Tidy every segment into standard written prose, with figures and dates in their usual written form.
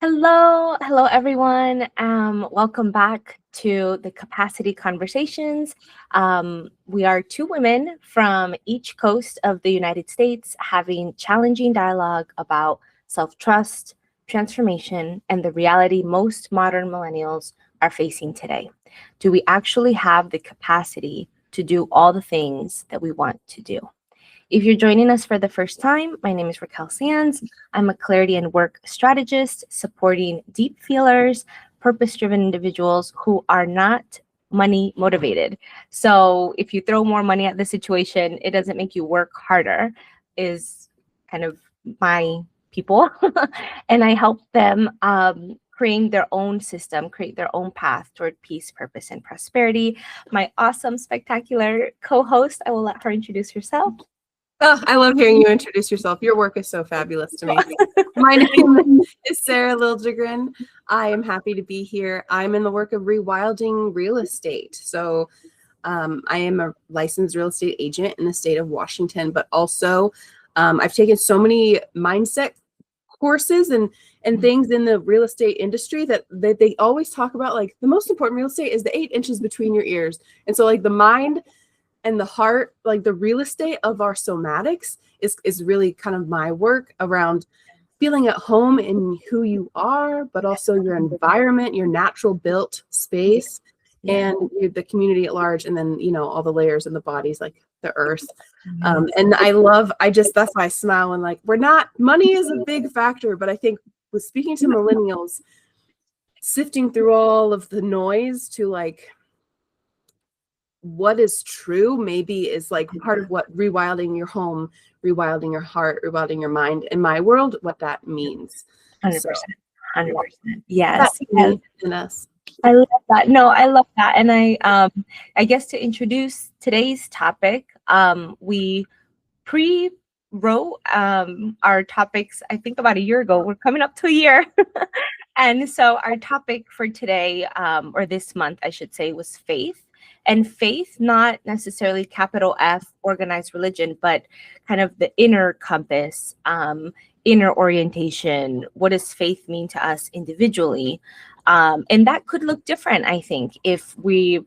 Hello everyone. Welcome back to the Capacity Conversations. We are two women from each coast of the United States having challenging dialogue about self-trust, transformation, and the reality most modern millennials are facing today. Do we actually have the capacity to do all the things that we want to do? If you're joining us for the first time, my name is Raquel Sands. I'm a clarity and work strategist supporting deep feelers, purpose-driven individuals who are not money motivated. So if you throw more money at the situation, it doesn't make you work harder, is kind of my people. And I help them create their own system, create their own path toward peace, purpose, and prosperity. My awesome, spectacular co-host, I will let her introduce herself. Oh, I love hearing you introduce yourself. Your work is so fabulous to me. My name is Sarah Liljegren. I am happy to be here. I'm in the work of rewilding real estate. So I am a licensed real estate agent in the state of Washington, but also I've taken so many mindset courses and things in the real estate industry that they always talk about, like the most important real estate is the 8 inches between your ears. And so like the mind and the heart, like the real estate of our somatics is really kind of my work around feeling at home in who you are, but also your environment, your natural built space, and the community at large, and then, you know, all the layers in the bodies, like the earth. And that's why I smile and like, money is a big factor, but I think with speaking to millennials, sifting through all of the noise to like, what is true maybe is like part of what rewilding your home, rewilding your heart, rewilding your mind in my world, what that means. 100%. 100%. Yes. In us. I love that. No, I love that. And I guess to introduce today's topic, we pre-wrote our topics, I think about a year ago. We're coming up to a year. And so our topic for today, or this month, I should say, was faith. And faith, not necessarily capital F, organized religion, but kind of the inner compass, inner orientation. What does faith mean to us individually? And that could look different, I think, if we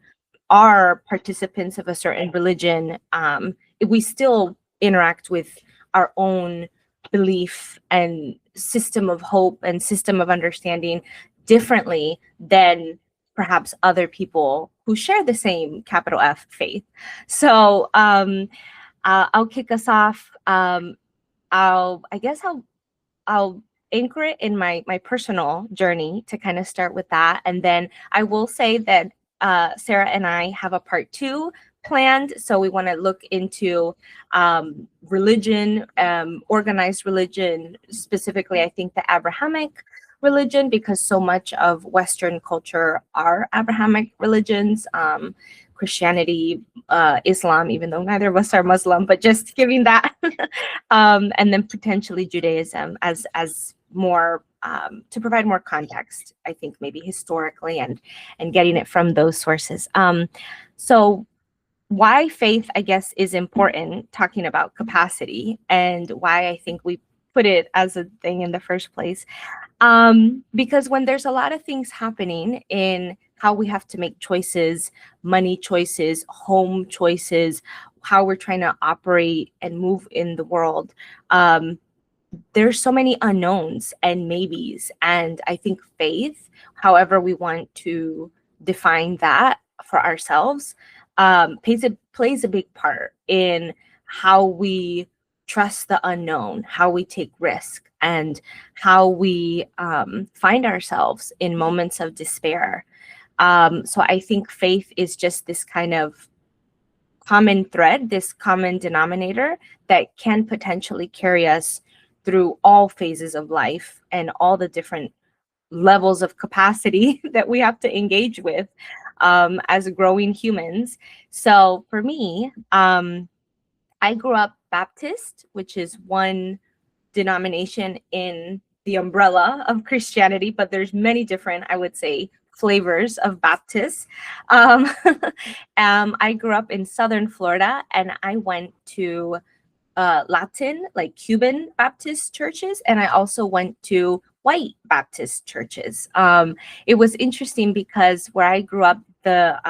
are participants of a certain religion. If we still interact with our own belief and system of hope and system of understanding differently than perhaps other people who share the same capital F faith. So I'll kick us off. I'll anchor it in my personal journey to kind of start with that. And then I will say that Sarah and I have a part 2 planned. So we want to look into religion, organized religion, specifically, I think the Abrahamic religion, because so much of Western culture are Abrahamic religions, Christianity, Islam, even though neither of us are Muslim, but just giving that, and then potentially Judaism as more to provide more context, I think maybe historically and getting it from those sources. So why faith, I guess, is important, talking about capacity, and why I think we put it as a thing in the first place. Because when there's a lot of things happening in how we have to make choices, money choices, home choices, how we're trying to operate and move in the world, there's so many unknowns and maybes. And I think faith, however we want to define that for ourselves, plays a big part in how we trust the unknown, how we take risk, and how we find ourselves in moments of despair. So I think faith is just this kind of common thread, this common denominator that can potentially carry us through all phases of life and all the different levels of capacity that we have to engage with as growing humans. So for me, I grew up Baptist, which is one denomination in the umbrella of Christianity, but there's many different, I would say, flavors of Baptist. I grew up in Southern Florida, and I went to Latin, like Cuban Baptist churches, and I also went to white Baptist churches. It was interesting because where I grew up, there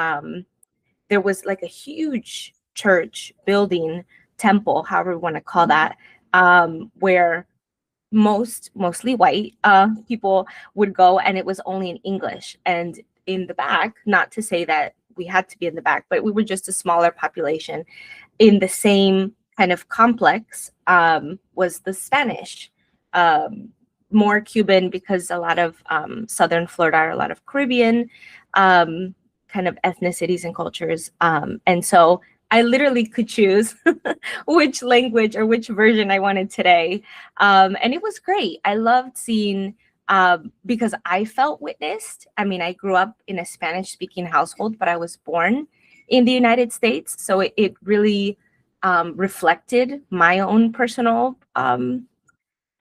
was like a huge church building, temple, however you want to call that, where mostly white people would go, and it was only in English. And in the back, not to say that we had to be in the back, but we were just a smaller population. In the same kind of complex was the Spanish, more Cuban, because a lot of Southern Florida are a lot of Caribbean kind of ethnicities and cultures. And so I literally could choose which language or which version I wanted today. And it was great. I loved seeing, because I felt witnessed. I mean, I grew up in a Spanish speaking household, but I was born in the United States. So it really reflected my own personal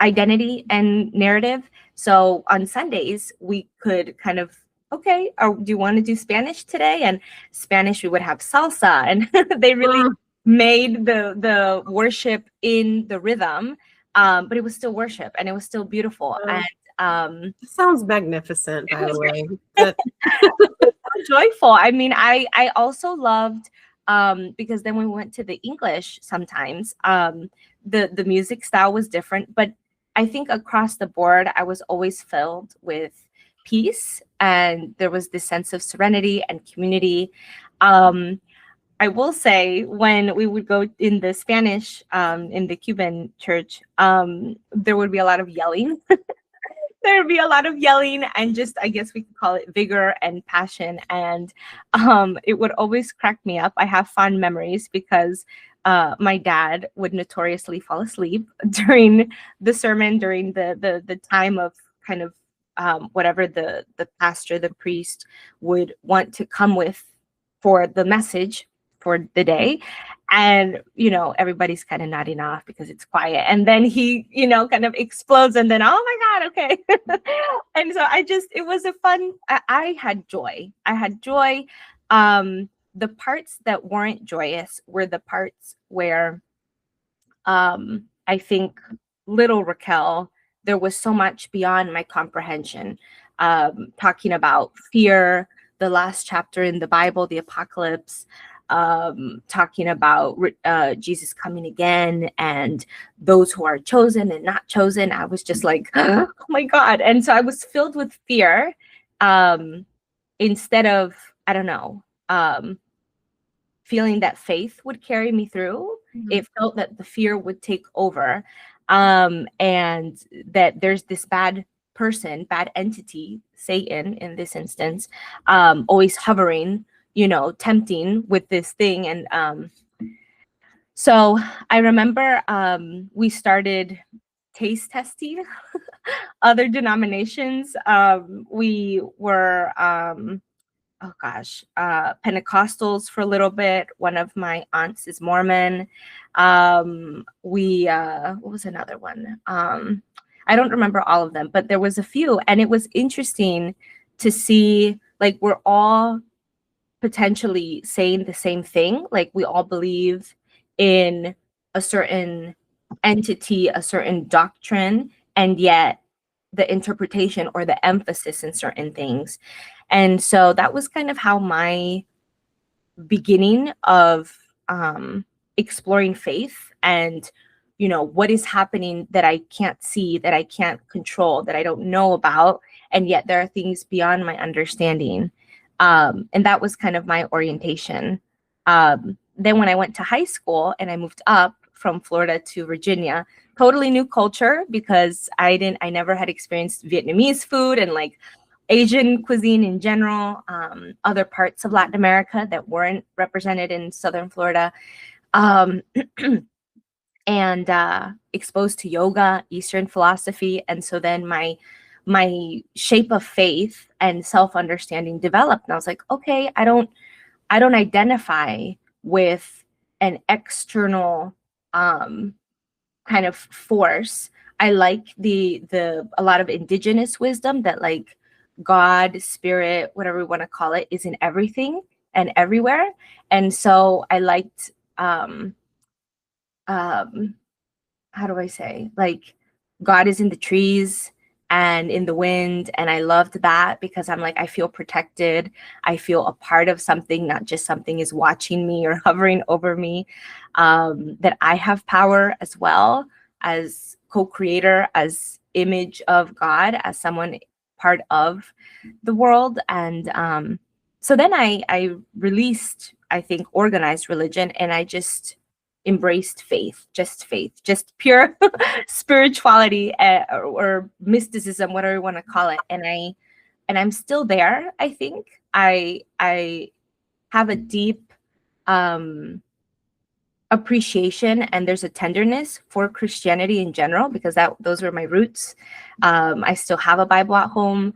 identity and narrative. So on Sundays, we could kind of, okay, do you want to do Spanish today? And Spanish, we would have salsa, and they really made the worship in the rhythm, but it was still worship, and it was still beautiful. And sounds magnificent, by the way. Joyful. I mean, I also loved, because then when we went to the English, sometimes the music style was different, but I think across the board, I was always filled with peace, and there was this sense of serenity and community. I will say, when we would go in the Spanish, in the Cuban church, there would be a lot of yelling. There would be a lot of yelling, and just, I guess we could call it vigor and passion. And it would always crack me up. I have fond memories because my dad would notoriously fall asleep during the sermon, during the time of kind of whatever the pastor, the priest would want to come with for the message for the day. And, everybody's kind of nodding off because it's quiet. And then he, kind of explodes, and then, oh my God, okay. And so it was a fun, I had joy. The parts that weren't joyous were the parts where I think little Raquel, there was so much beyond my comprehension, talking about fear, the last chapter in the Bible, the apocalypse, talking about Jesus coming again, and those who are chosen and not chosen. I was just like, oh my God. And so I was filled with fear, instead of, I don't know, feeling that faith would carry me through. Mm-hmm. It felt that the fear would take over, and that there's this bad person, bad entity, Satan in this instance, always hovering, tempting with this thing. And so I remember we started taste testing other denominations. We were Pentecostals for a little bit. One of my aunts is Mormon. What was another one? I don't remember all of them, but there was a few, and it was interesting to see, like, we're all potentially saying the same thing. Like, we all believe in a certain entity, a certain doctrine, and yet the interpretation or the emphasis in certain things. And so that was kind of how my beginning of exploring faith, and what is happening that I can't see, that I can't control, that I don't know about, and yet there are things beyond my understanding. And that was kind of my orientation. Then when I went to high school and I moved up from Florida to Virginia, totally new culture, because I never had experienced Vietnamese food and like Asian cuisine in general, other parts of Latin America that weren't represented in Southern Florida. And exposed to yoga, Eastern philosophy. And so then my shape of faith and self-understanding developed. And I was like, okay, I don't identify with an external kind of force. I like a lot of indigenous wisdom that, like, God, spirit, whatever we want to call it, is in everything and everywhere. And so I liked how do I say, like, God is in the trees, and in the wind. And I loved that because I'm like, I feel protected. I feel a part of something, not just something is watching me or hovering over me. That I have power as well as co-creator, as image of God, as someone part of the world. And so then I released, I think, organized religion, and I just embraced faith, just pure spirituality, or mysticism, whatever you want to call it. And I'm still there. I think I have a deep appreciation, and there's a tenderness for Christianity in general, because those were my roots. I still have a Bible at home.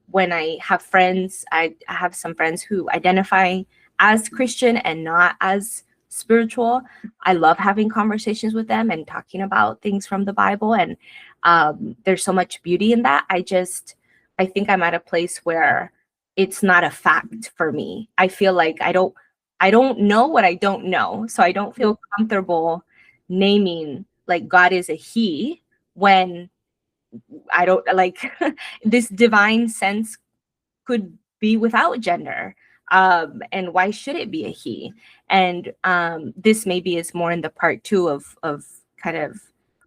When I have friends, I have some friends who identify as Christian and not as spiritual. I love having conversations with them and talking about things from the Bible. And there's so much beauty in that. I think I'm at a place where it's not a fact for me. I feel like I don't know what I don't know. So I don't feel comfortable naming like God is a he when I don't like this divine sense could be without gender. And why should it be a he? And this maybe is more in the part 2 of kind of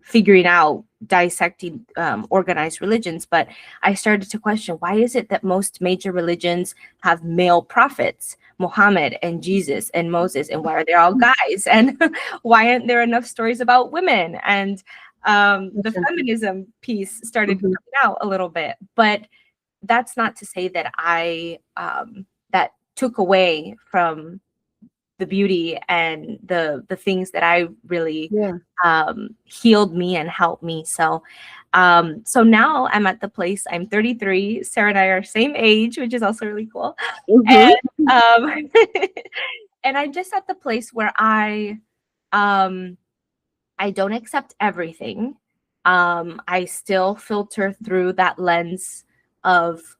figuring out, dissecting organized religions. But I started to question, why is it that most major religions have male prophets, Muhammad and Jesus and Moses, and why are they all guys? And why aren't there enough stories about women? And the feminism piece started coming out a little bit. But that's not to say that I that took away from the beauty and the things that I really healed me and helped me. So now I'm at the place, I'm 33. Sarah and I are same age, which is also really cool. And and I'm just at the place where I don't accept everything. I still filter through that lens of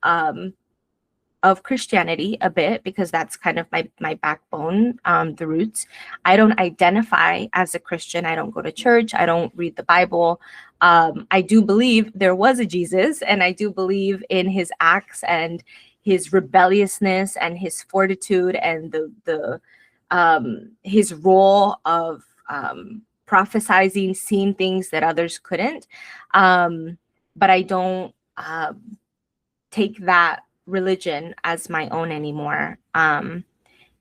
Christianity a bit, because that's kind of my backbone, the roots. I don't identify as a Christian. I don't go to church. I don't read the Bible. I do believe there was a Jesus, and I do believe in his acts and his rebelliousness and his fortitude and his role of prophesizing, seeing things that others couldn't. But I don't take that religion as my own anymore. And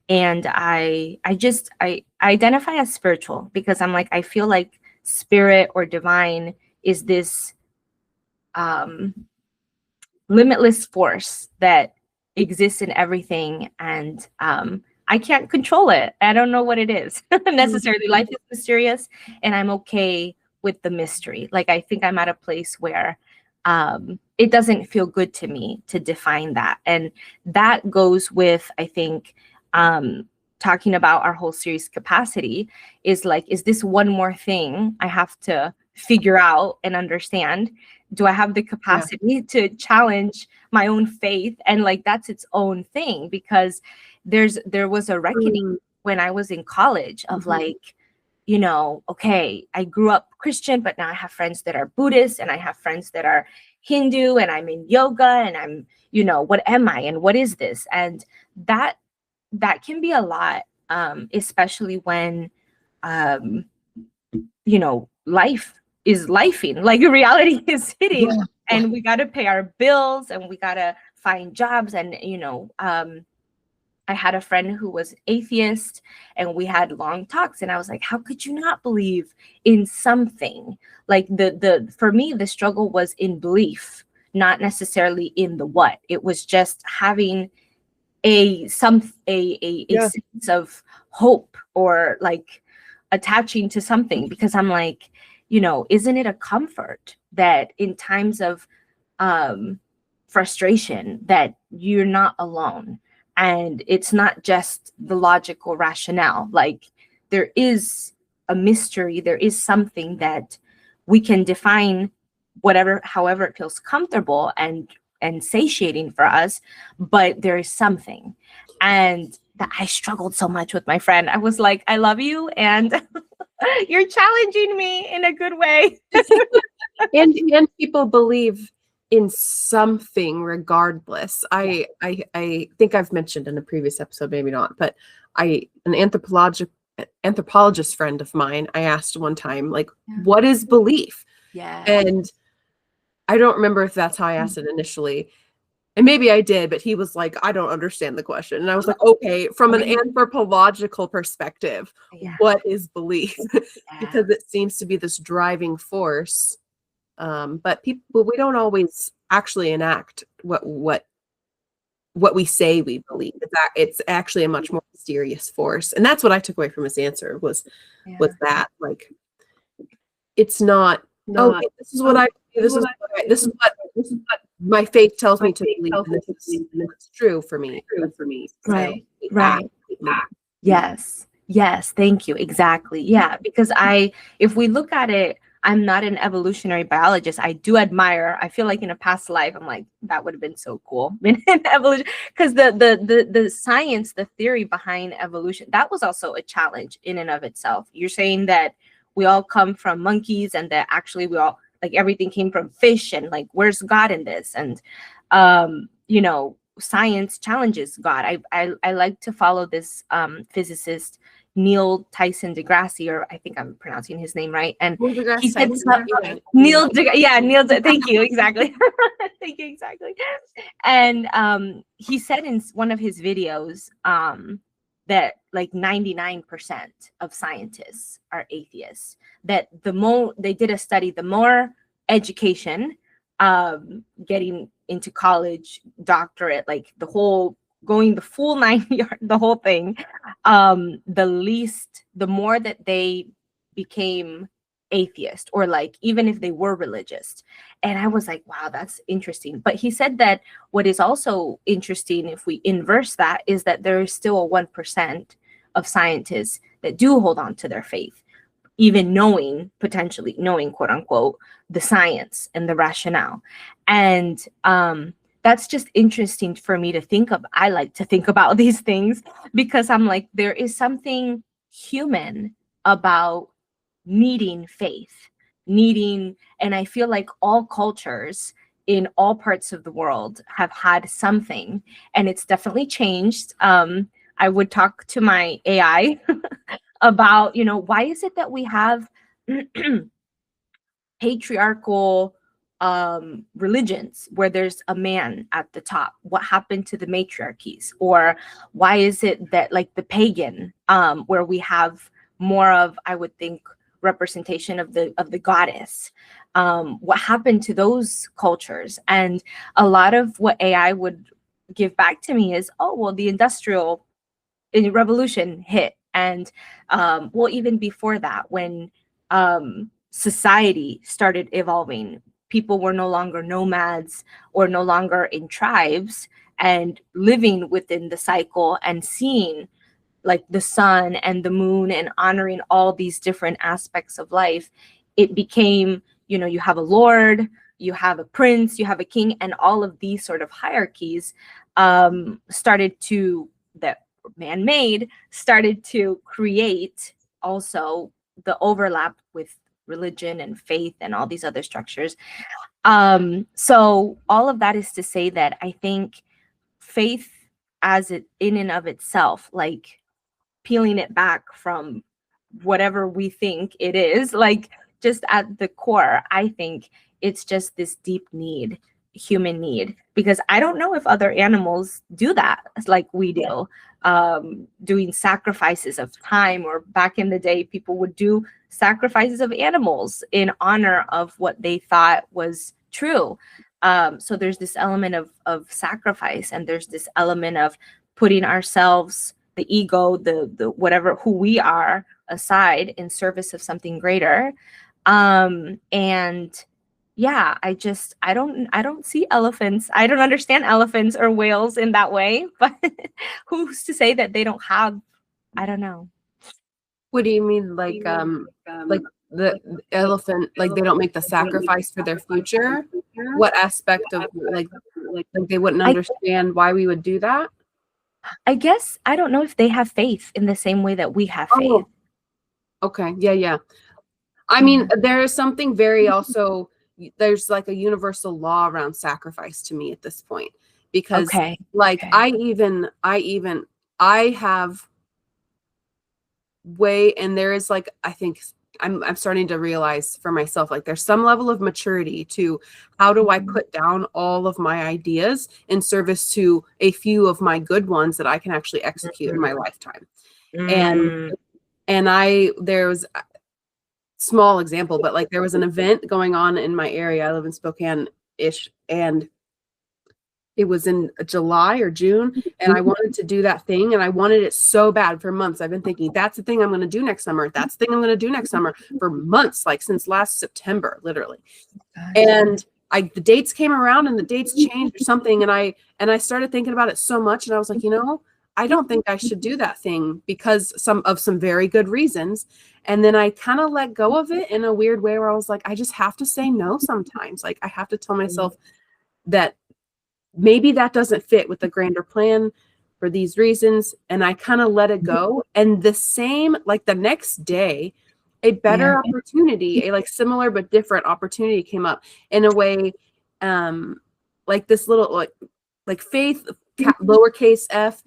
I identify as spiritual, because I'm like, I feel like spirit or divine is this limitless force that exists in everything, and I can't control it. I don't know what it is necessarily. Life is mysterious, and I'm okay with the mystery. Like, I think I'm at a place where it doesn't feel good to me to define that. And that goes with, I think, talking about our whole series, capacity, is like, is this one more thing I have to figure out and understand? Do I have the capacity to challenge my own faith? And like, that's its own thing, because there was a reckoning when I was in college of like, you know, okay, I grew up Christian, but now I have friends that are Buddhist, and I have friends that are Hindu, and I'm in yoga, and I'm, you know, what am I, and what is this? And that can be a lot, especially when, you know, life is lifing, like reality is hitting, and we got to pay our bills, and we got to find jobs. And, you know, I had a friend who was atheist, and we had long talks, and I was like, how could you not believe in something? Like for me, the struggle was in belief, not necessarily in the what. It was just having a sense of hope, or like attaching to something, because I'm like, you know, isn't it a comfort that in times of frustration that you're not alone? And it's not just the logical rationale. Like, there is a mystery, there is something that we can define however it feels comfortable and satiating for us, but there is something. And that I struggled so much with my friend. I was like, I love you, and you're challenging me in a good way. and people believe in something regardless. I think I've mentioned in a previous episode, maybe not, but an anthropologist friend of mine, I asked one time, like, what is belief? Yeah. And I don't remember if that's how I asked it initially. And maybe I did, but he was like, I don't understand the question. And I was like, okay, from an anthropological perspective, what is belief? Because it seems to be this driving force. But we don't always actually enact what we say we believe. It's actually a much more mysterious force. And that's what I took away from his answer was that, like, it's not, okay, this is what I believe, this is what my faith tells me to believe, and it's true for me. Right. Yes, thank you. Exactly. Yeah, because if we look at it, I'm not an evolutionary biologist. I do admire, I feel like in a past life, I'm like, that would have been so cool. In evolution, because the science, the theory behind evolution, that was also a challenge in and of itself. You're saying that we all come from monkeys and that actually we all, like, everything came from fish, and like, where's God in this? And science challenges God. I like to follow this physicist Neil Tyson deGrasse, or I think I'm pronouncing his name right. And he said Neil thank you, exactly. Thank you, exactly. And he said in one of his videos that like 99% of scientists are atheists. That they did a study, the more education, getting into college, doctorate, like going the full 9 yards, the whole thing, the more that they became atheist, or like even if they were religious. And I was like, wow, that's interesting. But he said that what is also interesting, if we inverse that, is that there is still a 1% of scientists that do hold on to their faith, even potentially knowing, quote unquote, the science and the rationale. And that's just interesting for me to think of. I like to think about these things because I'm like, there is something human about needing faith, and I feel like all cultures in all parts of the world have had something, and it's definitely changed. I would talk to my AI about, why is it that we have patriarchal religions where there's a man at the top? What happened to the matriarchies? Or why is it that, like, the pagan, where we have more of, I would think, representation of the goddess? What happened to those cultures? And a lot of what AI would give back to me is, oh, well, the industrial revolution hit. And well, even before that, when society started evolving, people were no longer nomads or no longer in tribes and living within the cycle and seeing like the sun and the moon and honoring all these different aspects of life. It became, you have a lord, you have a prince, you have a king, and all of these sort of hierarchies that man-made started to create also the overlap with religion and faith and all these other structures. So all of that is to say that I think faith, as it in and of itself, like peeling it back from whatever we think it is, like just at the core, I think it's just this deep need, human need, because I don't know if other animals do that like we do, doing sacrifices of time, or back in the day, people would do sacrifices of animals in honor of what they thought was true. So there's this element of sacrifice, and there's this element of putting ourselves, the ego, the whatever, who we are, aside in service of something greater. And yeah, I don't see elephants. I don't understand elephants or whales in that way, but who's to say that they don't have, I don't know. What do you mean? Like the elephant, like they don't make the sacrifice for their future? What aspect of like they wouldn't understand why we would do that? I guess, I don't know if they have faith in the same way that we have faith. Oh, okay. Yeah. I mean, there is something very also there's like a universal law around sacrifice to me at this point, because Okay. like Okay. I have way, and there is like, I think I'm starting to realize for myself, like there's some level of maturity to how do I put down all of my ideas in service to a few of my good ones that I can actually execute in my lifetime. And Mm, there was a small example, but like there was an event going on in my area. I live in Spokane-ish, and it was in July or June, and I wanted to do that thing, and I wanted it so bad for months. I've been thinking, that's the thing I'm going to do next summer. That's the thing I'm going to do next summer for months, like since last September, literally. And the dates came around and the dates changed or something. And I started thinking about it so much, and I was like, I don't think I should do that thing because some very good reasons. And then I kind of let go of it in a weird way where I was like, I just have to say no sometimes. Like I have to tell myself that maybe that doesn't fit with the grander plan for these reasons. And I kind of let it go. And like the next day, a better opportunity, a like similar but different opportunity came up in a way, like this little like faith, lowercase f,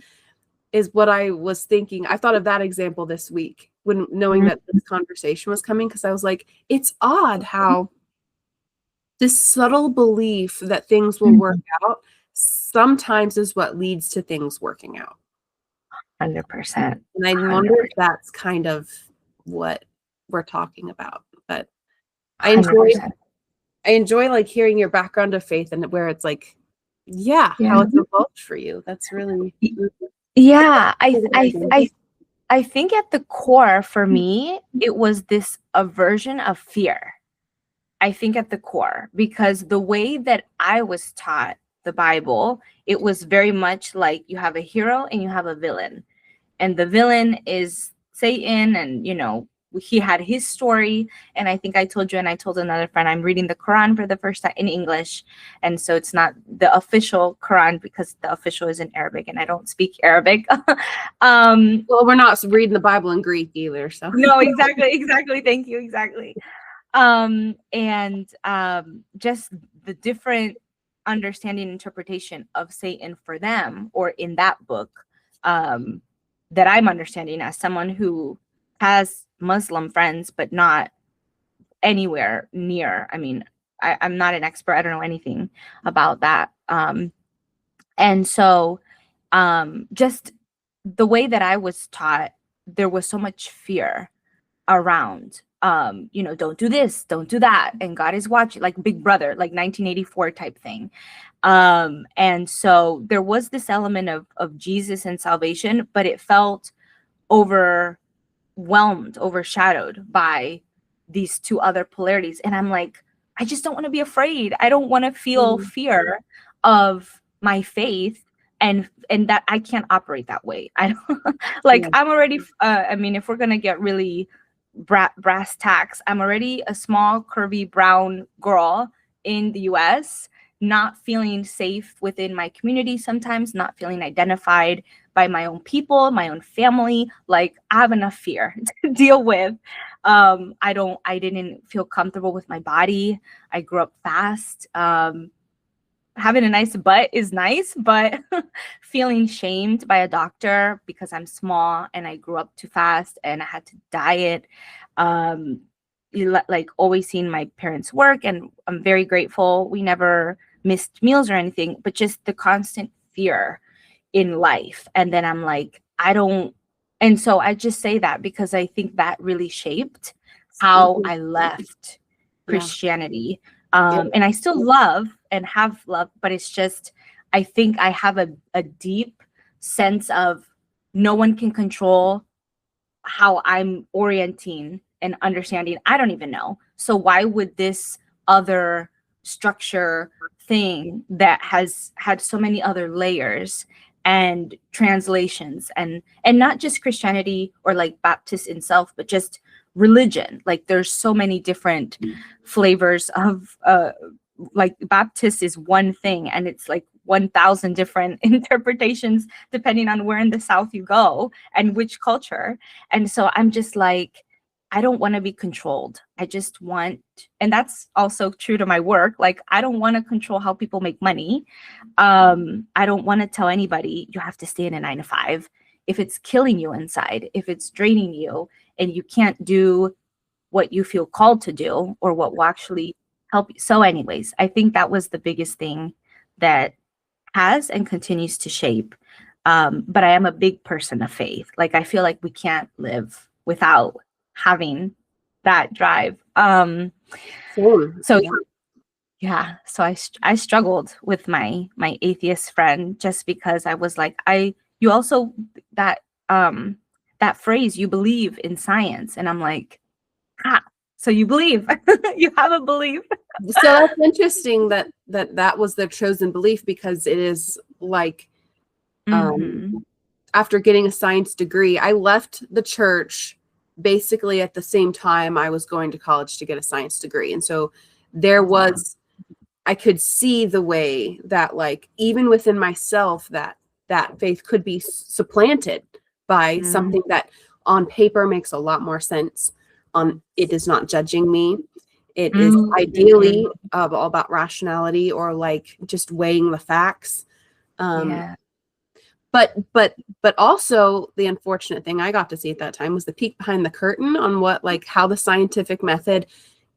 is what I was thinking. I thought of that example this week when knowing that this conversation was coming, because I was like, it's odd how this subtle belief that things will work out sometimes is what leads to things working out. 100%. And I wonder if that's kind of what we're talking about. But I enjoy like hearing your background of faith and where it's like, how it's evolved for you. That's really I think at the core for me, it was this aversion of fear. I think at the core, because the way that I was taught the Bible, it was very much like you have a hero and you have a villain. And the villain is Satan, and he had his story. And I think I told you, and I told another friend, I'm reading the Quran for the first time in English. And so it's not the official Quran because the official is in Arabic and I don't speak Arabic. Well, we're not reading the Bible in Greek either. So no, exactly. Thank you. Exactly. Just the different understanding and interpretation of Satan for them, or in that book, that I'm understanding as someone who has Muslim friends, but not anywhere near. I mean, I'm not an expert. I don't know anything about that. And so just the way that I was taught, there was so much fear around, don't do this, don't do that. And God is watching, like Big Brother, like 1984 type thing. And so there was this element of Jesus and salvation, but it felt overshadowed by these two other polarities. And I'm like, I just don't want to be afraid. I don't want to feel fear of my faith, and that I can't operate that way. I don't like, I'm already, I mean, if we're going to get really brass tacks, I'm already a small, curvy, brown girl in the US, not feeling safe within my community sometimes, not feeling identified by my own people, my own family. Like, I have enough fear to deal with. I didn't feel comfortable with my body. I grew up fast. Having a nice butt is nice, but feeling shamed by a doctor because I'm small and I grew up too fast and I had to diet. Like always seeing my parents work, and I'm very grateful. We never missed meals or anything, but just the constant fear in life. And then I'm like, and so I just say that because I think that really shaped how I left Christianity. And I still love and have loved, but it's just, I think I have a deep sense of no one can control how I'm orienting and understanding. I don't even know. So why would this other structure thing that has had so many other layers and translations, and not just Christianity or like Baptist itself, but just religion, like there's so many different flavors of like Baptist is one thing and it's like 1,000 different interpretations depending on where in the South you go and which culture. And so I'm just like, I don't want to be controlled. I just want, and that's also true to my work. Like, I don't want to control how people make money. I don't want to tell anybody you have to stay in a 9 to 5 if it's killing you inside, if it's draining you, and you can't do what you feel called to do or what will actually help you. So, anyways, I think that was the biggest thing that has and continues to shape. But I am a big person of faith. Like, I feel like we can't live without having that drive. So yeah, so I struggled with my atheist friend just because I was like, you also that that phrase, you believe in science, and I'm like, so you believe, you have a belief. So that's interesting that was their chosen belief, because it is like, after getting a science degree, I left the church basically at the same time I was going to college to get a science degree. And so there was, I could see the way that, like, even within myself, that faith could be supplanted by something that on paper makes a lot more sense. It is not judging me. It is ideally all about rationality, or like just weighing the facts. But also, the unfortunate thing I got to see at that time was the peek behind the curtain on how the scientific method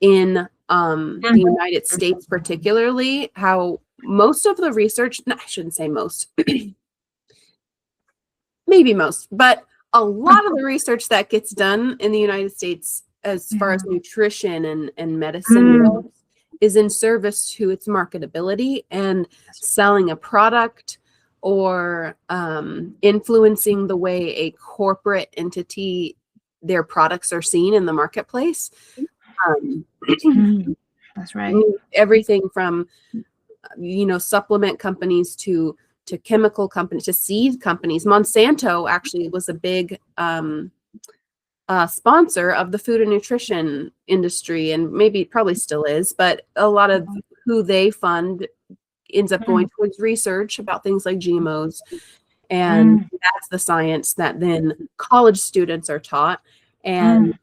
in the United States, particularly, how most of the research, no, I shouldn't say most, maybe most, but a lot of the research that gets done in the United States as far as nutrition and medicine goes is in service to its marketability and selling a product, or influencing the way a corporate entity, their products are seen in the marketplace. That's right. Everything from, supplement companies to chemical companies, to seed companies. Monsanto actually was a big sponsor of the food and nutrition industry, and probably still is, but a lot of who they fund ends up going towards research about things like GMOs. And that's the science that then college students are taught. And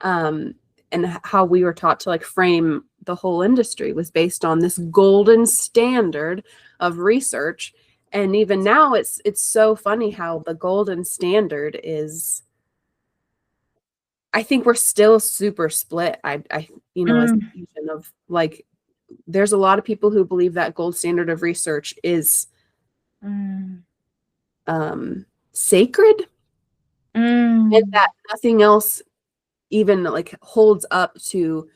how we were taught to frame the whole industry was based on this golden standard of research. And even now it's so funny how the golden standard is, I think we're still super split. As a nation of there's a lot of people who believe that gold standard of research is sacred, and that nothing else even holds up to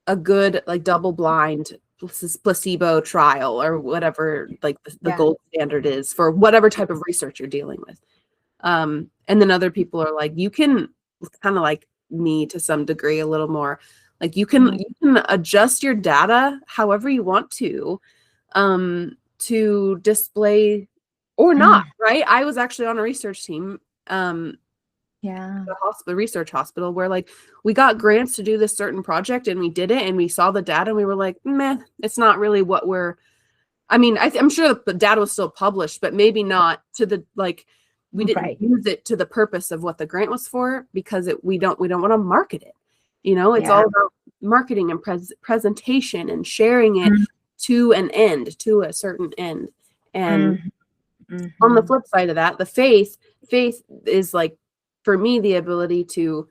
a good double blind placebo trial, or whatever the gold standard is for whatever type of research you're dealing with. And then other people are like, you can kind of like me to some degree, a little more. You can adjust your data however you want to display or not, right? I was actually on a research team, the research hospital, where we got grants to do this certain project, and we did it, and we saw the data, and we were like, meh, it's not really what I'm sure the data was still published, but maybe not to the we didn't use it to the purpose of what the grant was for, because we don't want to market it. It's all about marketing and presentation and sharing it to a certain end. And on the flip side of that, the faith is for me, the ability to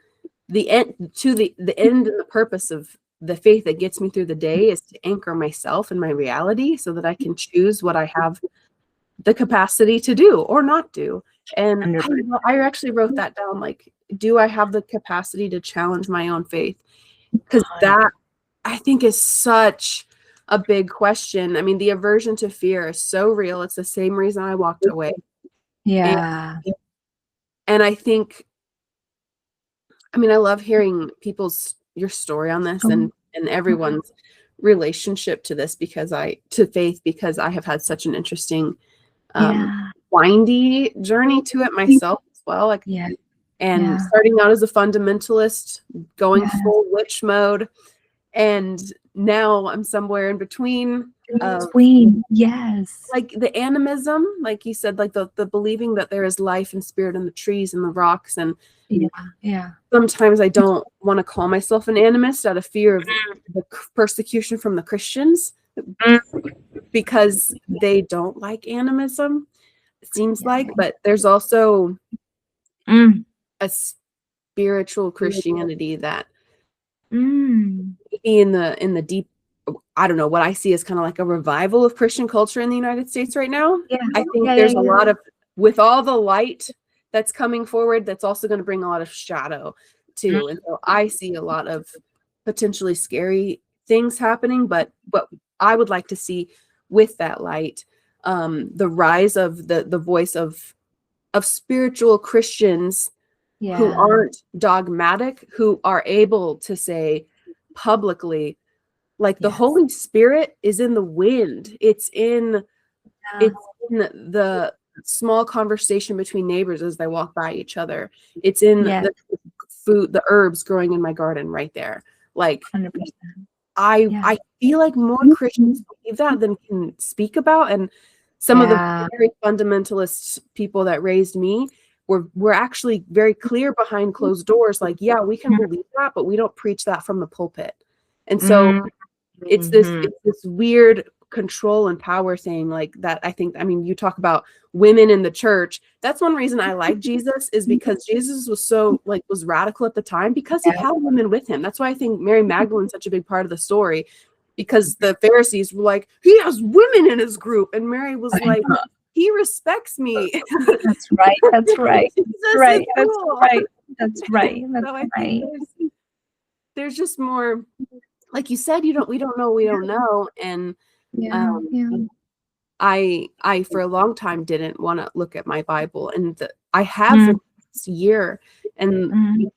the end and the purpose of the faith that gets me through the day is to anchor myself in my reality, so that I can choose what I have the capacity to do or not do. And I actually wrote that down, do I have the capacity to challenge my own faith? Because that, I think, is such a big question. I mean, the aversion to fear is so real. It's the same reason I walked away. Yeah. And I think, I love hearing your story on this, and everyone's relationship to this, to faith, because I have had such an interesting windy journey to it myself as well. Starting out as a fundamentalist, going full witch mode, and now I'm somewhere in between. Between, yes. Like the animism, like you said, like the believing that there is life and spirit in the trees and the rocks. And Yeah. sometimes I don't want to call myself an animist out of fear of the persecution from the Christians because they don't like animism, it seems like. But there's also a spiritual Christianity that in the deep, I don't know, what I see is kind of like a revival of Christian culture in the United States right now. Yeah. I think there's a lot of, with all the light that's coming forward, that's also going to bring a lot of shadow too. And so I see a lot of potentially scary things happening, but I would like to see with that light, the rise of the voice of spiritual Christians who aren't dogmatic, who are able to say publicly, like the Holy Spirit is in the wind. It's in the small conversation between neighbors as they walk by each other. It's in the food, the herbs growing in my garden right there. Like 100%. I feel like more Christians believe that than can speak about. And some of the very fundamentalist people that raised me were actually very clear behind closed doors. Like, yeah, we can believe that, but we don't preach that from the pulpit. And so it's this weird control and power thing like that. I think, I mean, you talk about women in the church. That's one reason I like Jesus, is because Jesus was so was radical at the time because he had women with him. That's why I think Mary Magdalene's such a big part of the story, because the Pharisees were like, he has women in his group. And Mary was like, he respects me. That's right. That's right. That's right. That's cool. Right. That's right. That's so I right. think there's just more, like you said, we don't know. And I for a long time didn't want to look at my Bible, and I have this year, and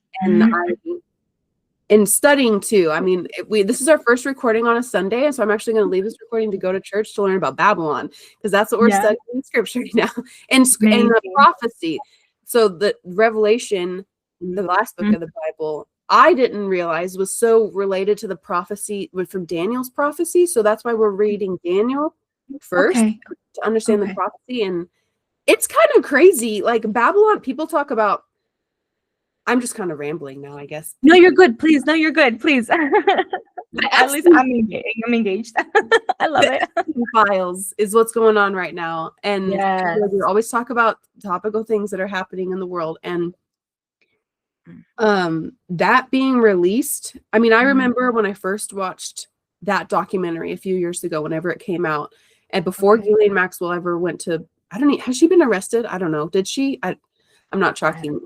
in studying too. I mean, this is our first recording on a Sunday, and so I'm actually going to leave this recording to go to church to learn about Babylon, because that's what we're studying in Scripture now, and the prophecy. So the Revelation, the last book of the Bible, I didn't realize was so related to the prophecy from Daniel's prophecy. So that's why we're reading Daniel first to understand the prophecy. And it's kind of crazy. Like Babylon, people talk about, I'm just kind of rambling now, I guess. No, you're good. Please. No, you're good. Please. At least I'm engaged. I love it. Files is what's going on right now. And we always talk about topical things that are happening in the world. And that being released, I mean, I remember when I first watched that documentary a few years ago, whenever it came out, and before Ghislaine Maxwell ever went to, I don't know, has she been arrested? I don't know. Did she? I'm not tracking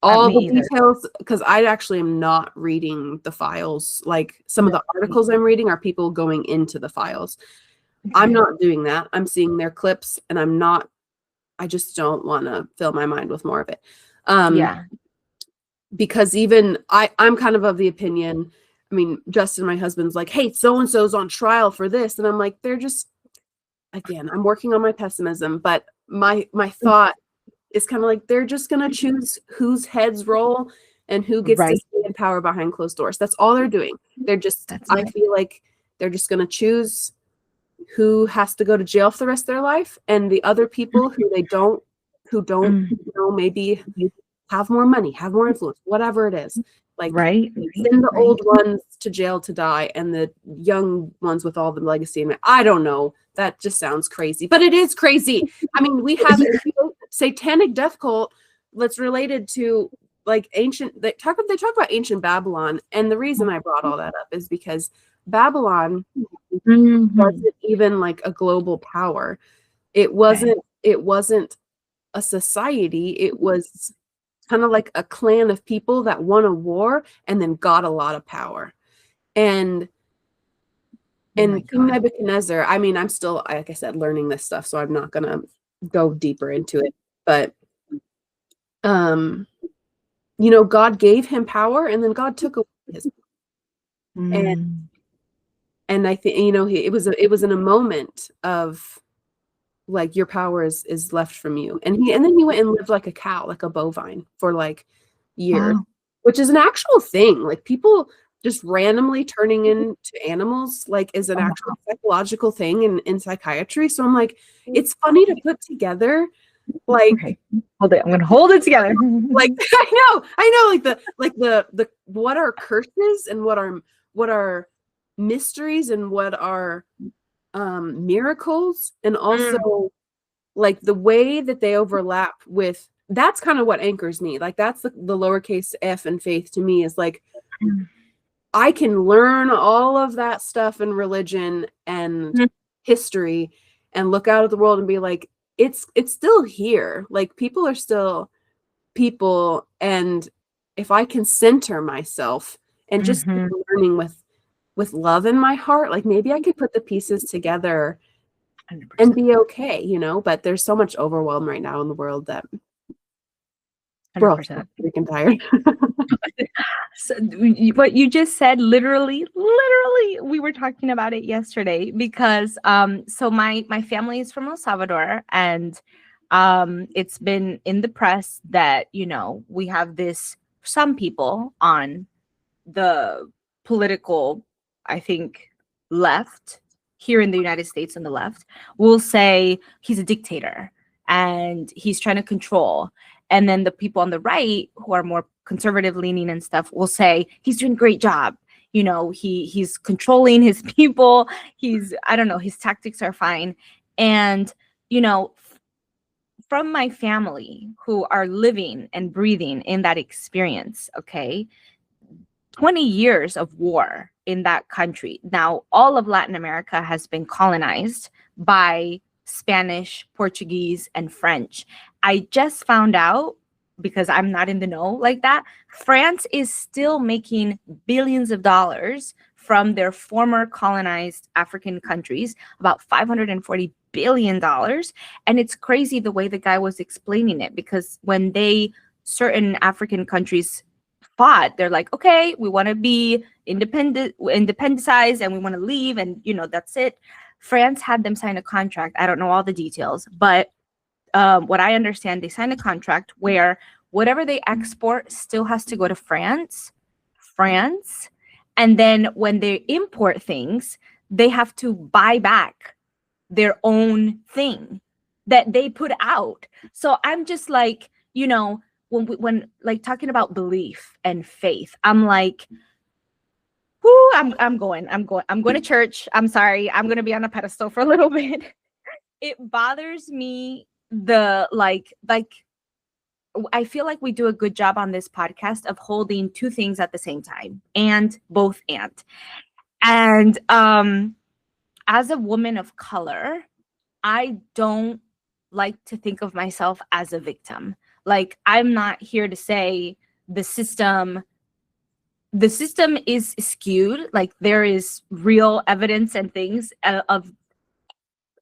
all the details, because I actually am not reading the files. Like some of the articles I'm reading are people going into the files. I'm not doing that. I'm seeing their clips, and I just don't want to fill my mind with more of it. Because even I'm kind of the opinion, I mean, Justin, my husband's like, hey, so-and-so's on trial for this. And I'm like, they're just, again, I'm working on my pessimism, but my thought is kind of like, they're just going to choose whose heads roll and who gets to stay in power behind closed doors. That's all they're doing. They're just, I feel like they're just going to choose who has to go to jail for the rest of their life. And the other people who don't, you know, maybe have more money, have more influence, whatever it is. Like send the old ones to jail to die, and the young ones with all the legacy. And I don't know. That just sounds crazy, but it is crazy. I mean, we have a satanic death cult that's related to like ancient. They talk about ancient Babylon, and the reason I brought all that up is because Babylon wasn't even like a global power. It wasn't. It wasn't a society. It was kind of like a clan of people that won a war and then got a lot of power. And King Nebuchadnezzar, I mean, I'm still, like I said, learning this stuff, so I'm not going to go deeper into it. But, you know, God gave him power, and then God took away his power. And I think, you know, it was in a moment of like, your power is left from you. And then he went and lived like a cow, like a bovine, for like years, which is an actual thing. Like people just randomly turning into animals like is an actual psychological thing in psychiatry. So I'm like, it's funny to put together like Okay, hold it. I'm gonna hold it together. like I know the what are curses and what are mysteries and what are miracles, and also like the way that they overlap with, that's kind of what anchors me. Like that's the lowercase f in faith to me, is like I can learn all of that stuff in religion and history and look out at the world and be like, it's still here. Like people are still people, and if I can center myself and just keep learning with love in my heart, like maybe I could put the pieces together 100%. and be okay, you know. But there's so much overwhelm right now in the world that we're all 100%. freaking tired. So what you just said, literally, we were talking about it yesterday because so my family is from El Salvador, and it's been in the press that, you know, we have some people on the political, I think, left here in the United States, on the left, will say he's a dictator and he's trying to control. And then the people on the right, who are more conservative leaning and stuff, will say he's doing a great job. You know, he's controlling his people. I don't know, his tactics are fine. And, you know, from my family who are living and breathing in that experience, okay, 20 years of war in that country. Now, all of Latin America has been colonized by Spanish, Portuguese, and French. I just found out, because I'm not in the know like that, France is still making billions of dollars from their former colonized African countries, about $540 billion. And it's crazy the way the guy was explaining it, because when certain African countries fought, they're like, okay, we want to be independentized and we want to leave, and you know, that's it. France had them sign a contract. I don't know all the details, but what I understand, they signed a contract where whatever they export still has to go to France, and then when they import things, they have to buy back their own thing that they put out. So I'm just like, you know, when like talking about belief and faith, I'm like, whoo, I'm going to church. I'm sorry, I'm gonna be on a pedestal for a little bit. It bothers me like I feel like we do a good job on this podcast of holding two things at the same time, and as a woman of color, I don't like to think of myself as a victim. Like, I'm not here to say the system is skewed. Like, there is real evidence and things of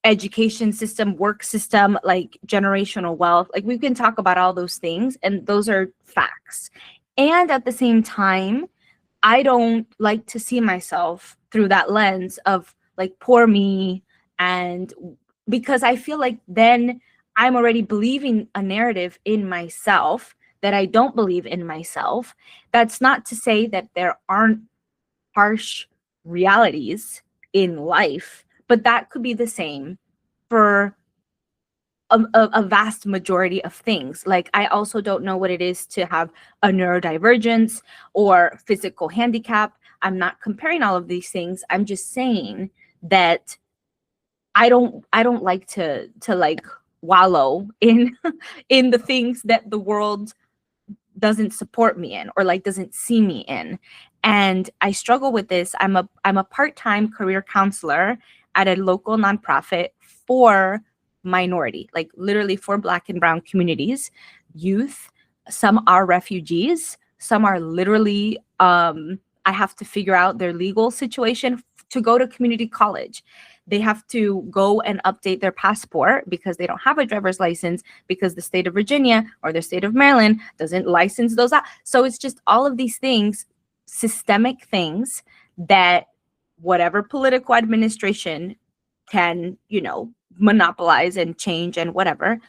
education system, work system, like generational wealth. Like, we can talk about all those things, and those are facts. And at the same time, I don't like to see myself through that lens of like, poor me. And because I feel like then I'm already believing a narrative in myself that I don't believe in myself. That's not to say that there aren't harsh realities in life, but that could be the same for a vast majority of things. Like, I also don't know what it is to have a neurodivergence or physical handicap. I'm not comparing all of these things. I'm just saying that I don't like to like wallow in in the things that the world doesn't support me in, or like doesn't see me in. And I struggle with this. I'm a part-time career counselor at a local nonprofit for minority, like literally for Black and brown communities, youth. Some are refugees, some are literally I have to figure out their legal situation to go to community college. They have to go and update their passport because they don't have a driver's license, because the state of Virginia or the state of Maryland doesn't license those out. So it's just all of these things, systemic things that whatever political administration can, you know, monopolize and change and whatever,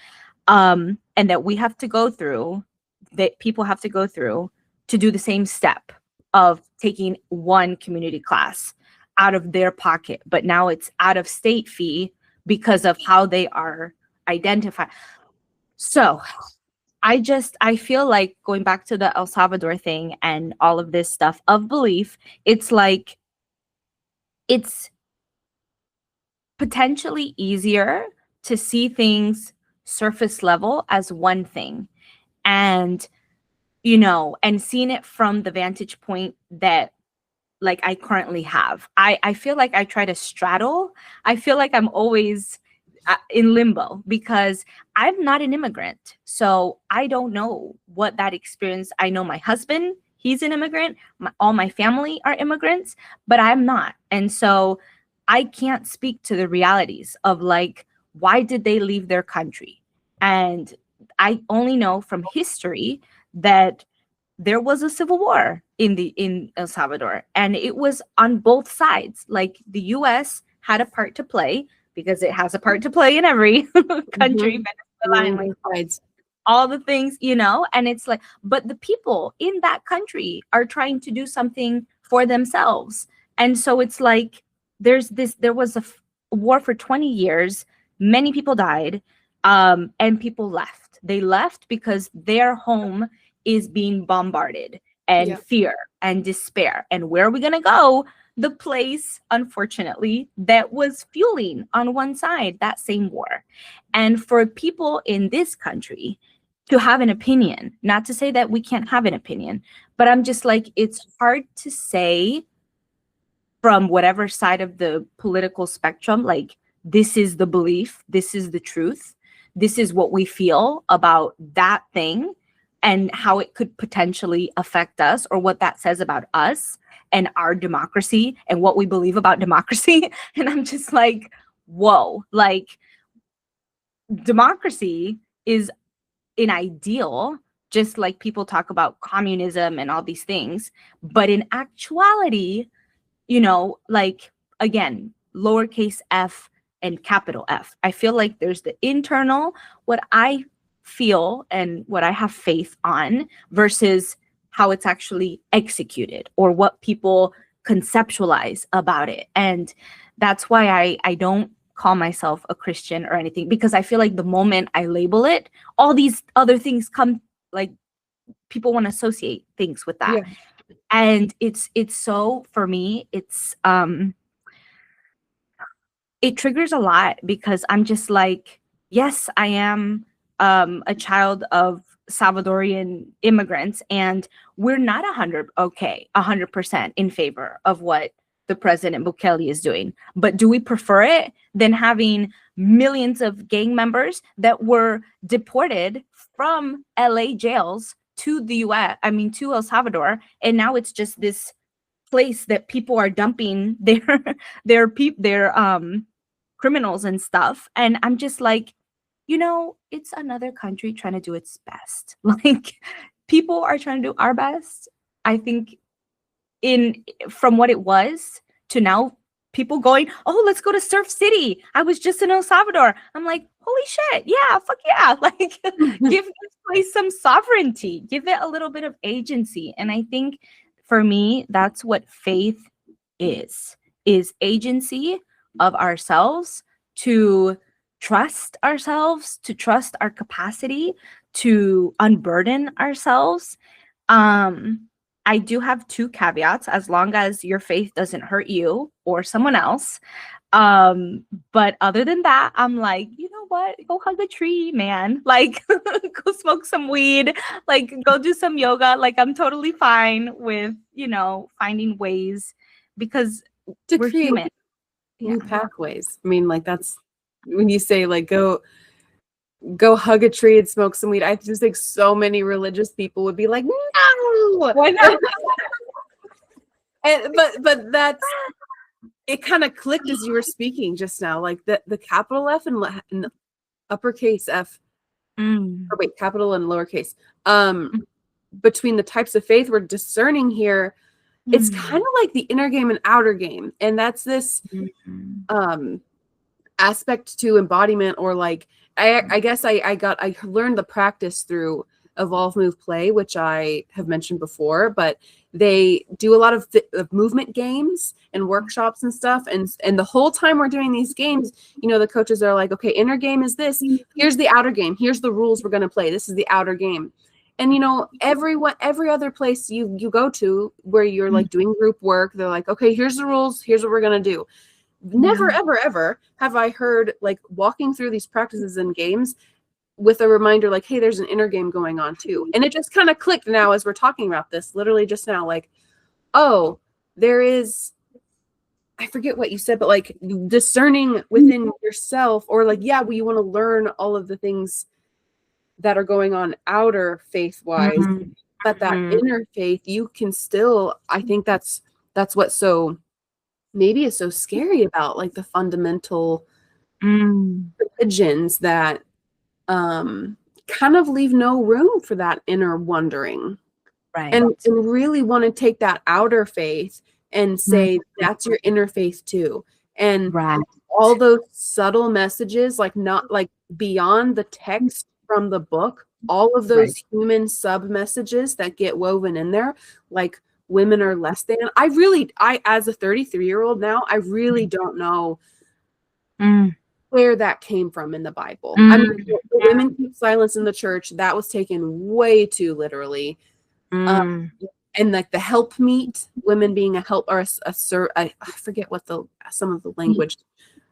and that we have to go through, that people have to go through to do the same step of taking one community class out of their pocket, but now it's out of state fee because of how they are identified. So I feel like going back to the El Salvador thing and all of this stuff of belief, it's like it's potentially easier to see things surface level as one thing, and and seeing it from the vantage point that like I currently have. I feel like I try to straddle. I feel like I'm always in limbo because I'm not an immigrant. So I don't know what that experience. I know my husband, he's an immigrant. All my family are immigrants, but I'm not. And so I can't speak to the realities of like, why did they leave their country? And I only know from history that there was a civil war in El Salvador, and it was on both sides. Like the US had a part to play because it has a part to play in every country, Venezuela, and like all the things, and it's like, but the people in that country are trying to do something for themselves. And so it's like, there was a war for 20 years. Many people died, and people left. They left because their home is being bombarded, and fear and despair. And where are we going to go? The place, unfortunately, that was fueling on one side that same war. And for people in this country to have an opinion, not to say that we can't have an opinion, but I'm just like, it's hard to say from whatever side of the political spectrum, like, this is the belief, this is the truth, this is what we feel about that thing, and how it could potentially affect us, or what that says about us and our democracy and what we believe about democracy. And I'm just like, whoa, like, democracy is an ideal, just like people talk about communism and all these things. But in actuality, like, again, lowercase f and capital F. I feel like there's the internal, what I feel and what I have faith on, versus how it's actually executed or what people conceptualize about it. And that's why I don't call myself a Christian or anything, because I feel like the moment I label it, all these other things come, like, people want to associate things with that. Yeah. And it's so, for me, it's it triggers a lot, because I'm just like, yes, I am a child of Salvadorian immigrants, and we're not 100% in favor of what the President Bukele is doing. But do we prefer it than having millions of gang members that were deported from LA jails to the US, to El Salvador, and now it's just this place that people are dumping their criminals and stuff. And I'm just like, it's another country trying to do its best. Like, people are trying to do our best. I think from what it was to now, people going, oh, let's go to Surf City. I was just in El Salvador. I'm like, holy shit. Yeah, fuck yeah. Like, give this place some sovereignty, give it a little bit of agency. And I think for me, that's what faith is agency of ourselves, to trust ourselves, to trust our capacity to unburden ourselves. I do have 2 caveats: as long as your faith doesn't hurt you or someone else. But other than that, I'm like, you know what? Go hug a tree, man. Like, go smoke some weed, like, go do some yoga. Like, I'm totally fine with, finding ways, because we're human. New pathways. Like, that's when you say, like, go hug a tree and smoke some weed. I just think so many religious people would be like, no, why not? but that's, it kind of clicked as you were speaking just now, like the capital F and uppercase F, or wait, capital and lowercase, between the types of faith we're discerning here. It's kind of like the inner game and outer game. And that's this aspect to embodiment, or like, I guess I learned the practice through Evolve Move Play, which I have mentioned before, but they do a lot of movement games and workshops and stuff. And the whole time we're doing these games, you know, the coaches are like, okay, inner game is this. Here's the outer game. Here's the rules we're going to play. This is the outer game. And, you know, every other place you go to where you're like doing group work, they're like, okay, here's the rules. Here's what we're going to do. Never, ever, ever have I heard like walking through these practices and games with a reminder like, hey, there's an inner game going on too. And it just kind of clicked now as we're talking about this, literally just now, like, oh, there is, I forget what you said, but like discerning within yourself, or like, yeah, well, you want to learn all of the things that are going on outer faith wise, but that inner faith, you can still, I think that's what's so maybe is so scary about like the fundamental religions that kind of leave no room for that inner wondering, Right. and really want to take that outer faith and say that's your inner faith too, and all those subtle messages, like not like beyond the text from the book, all of those human sub messages that get woven in there, like women are less than. I as a 33-year-old now, I really don't know where that came from in the Bible. I mean, the women keep silence in the church, that was taken way too literally. And like the help meet, women being a help, or I forget what some of the language.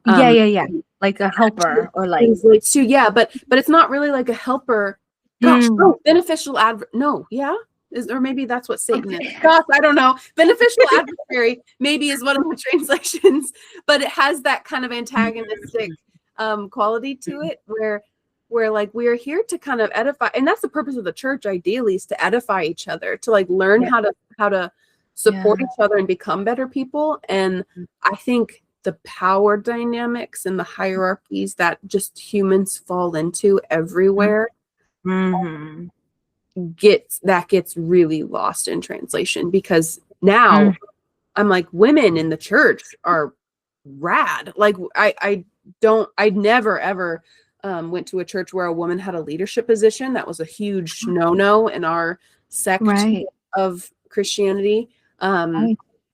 Like a helper, or like too, yeah, but it's not really like a helper. Gosh, beneficial or maybe that's what Satan is. Gosh, I don't know. Beneficial adversary maybe is one of the translations, but it has that kind of antagonistic quality to it, where like we're here to kind of edify, and that's the purpose of the church ideally, is to edify each other, to like learn how to support each other and become better people. And I think the power dynamics and the hierarchies that just humans fall into everywhere gets really lost in translation, because now I'm like, women in the church are rad. Like I never ever went to a church where a woman had a leadership position. That was a huge no in our sect of Christianity.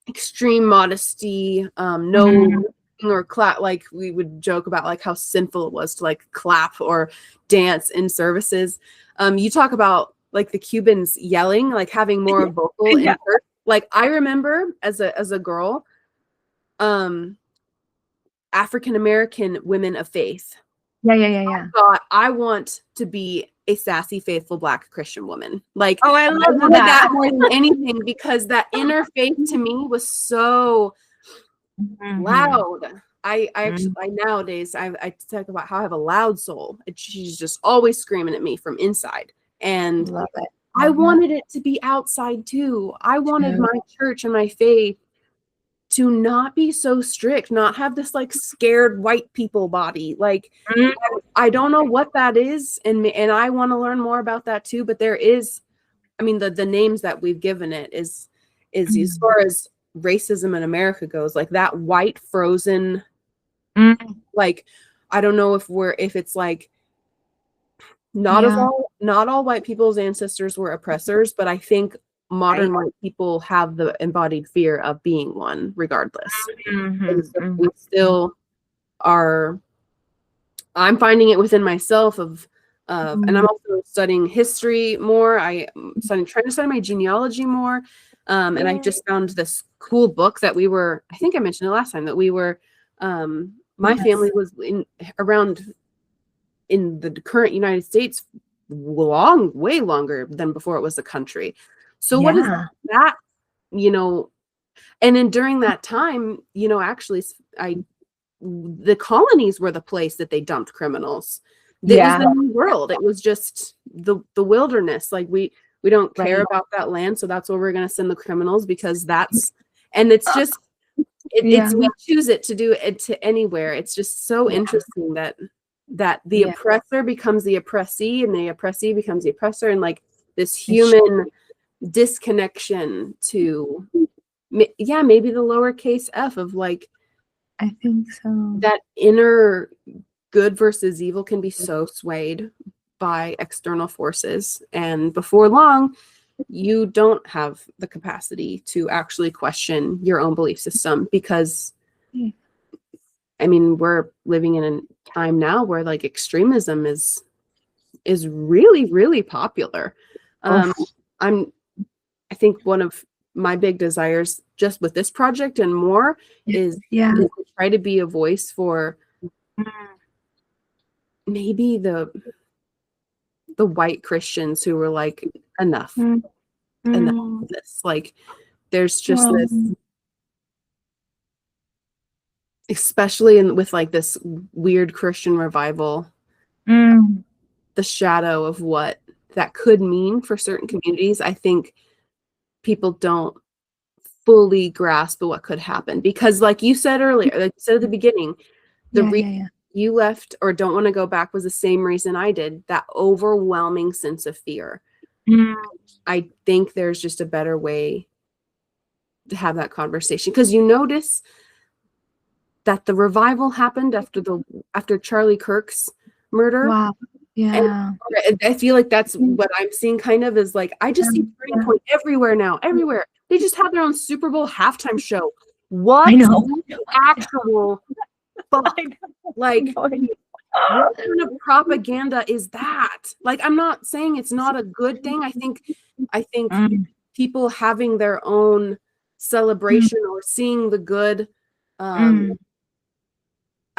Extreme modesty, no or clap. Like we would joke about like how sinful it was to like clap or dance in services. You talk about like the Cubans yelling, like having more vocal in church. Like I remember as a girl, African American women of faith. I thought, I want to be a sassy, faithful Black Christian woman. Like, oh, I love that more than anything, because that inner faith to me was so loud. I actually nowadays I talk about how I have a loud soul. She's just always screaming at me from inside, and love it. I wanted it to be outside too. I wanted my church and my faith to not be so strict, not have this like scared white people body. Like I don't know what that is, and I want to learn more about that too. But there is, I mean, the names that we've given it is as far as racism in America goes, like that white frozen, like I don't know if it's like not all white people's ancestors were oppressors, but I think modern white people have the embodied fear of being one regardless. We still are. I'm finding it within myself and I'm also studying history more. I'm trying to study my genealogy more. And I just found this cool book that I think I mentioned it last time, that we were, my family was around in the current United States way longer than before it was a country. So what is that, and then during that time, actually the colonies were the place that they dumped criminals. It was the New World. It was just the wilderness. Like we don't care about that land. So that's where we're going to send the criminals, because it's just, we choose it to do it to anywhere. It's just so interesting that the oppressor becomes the oppressee, and the oppressee becomes the oppressor. And like this human disconnection to maybe the lowercase f of like, I think so, that inner good versus evil can be so swayed by external forces. And before long, you don't have the capacity to actually question your own belief system because, I mean, we're living in a time now where like extremism is really, really popular. I think one of my big desires just with this project and more is to try to be a voice for maybe the white Christians who were like, enough of this. Like, there's just this, especially with like this weird Christian revival, the shadow of what that could mean for certain communities. I think people don't fully grasp what could happen because, like you said earlier, like you said at the beginning, the reason you left or don't want to go back was the same reason I did, that overwhelming sense of fear. I think there's just a better way to have that conversation because you notice that the revival happened after Charlie Kirk's murder. Wow. Yeah. And I feel like that's what I'm seeing kind of is like, I just see Turning Point everywhere now, everywhere. They just have their own Super Bowl halftime show. What I know. actual fuck? Like, what kind of propaganda is that? Like, I'm not saying it's not a good thing. I think people having their own celebration or seeing the good, I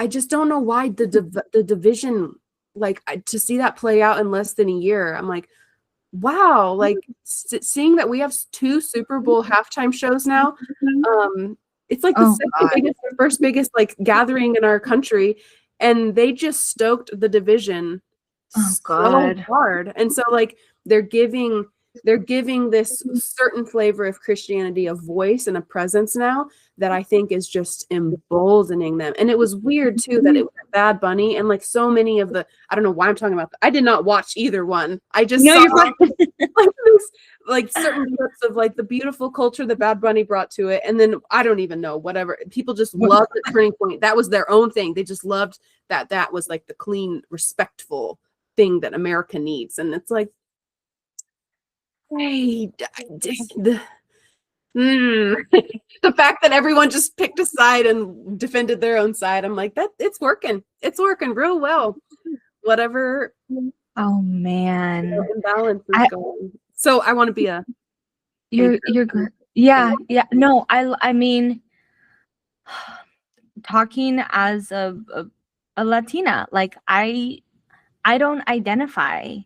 just don't know why the division, like, to see that play out in less than a year. I'm like, wow, like seeing that we have 2 Super Bowl halftime shows now. It's like the second biggest or first biggest like gathering in our country, and they just stoked the division so hard. And so like they're giving this certain flavor of Christianity a voice and a presence now that I think is just emboldening them. And it was weird too that it was Bad Bunny and like so many of the, I don't know why I'm talking about that. I did not watch either one. I just saw like certain clips of like the beautiful culture that Bad Bunny brought to it. And then I don't even know, whatever. People just loved the Turning Point. That was their own thing. They just loved that was like the clean, respectful thing that America needs. And it's like, hey, the fact that everyone just picked a side and defended their own side, I'm like, that it's working real well. Whatever. Oh man, imbalance is going. So I want to be you're good. Yeah. No, I mean, talking as a Latina, like I don't identify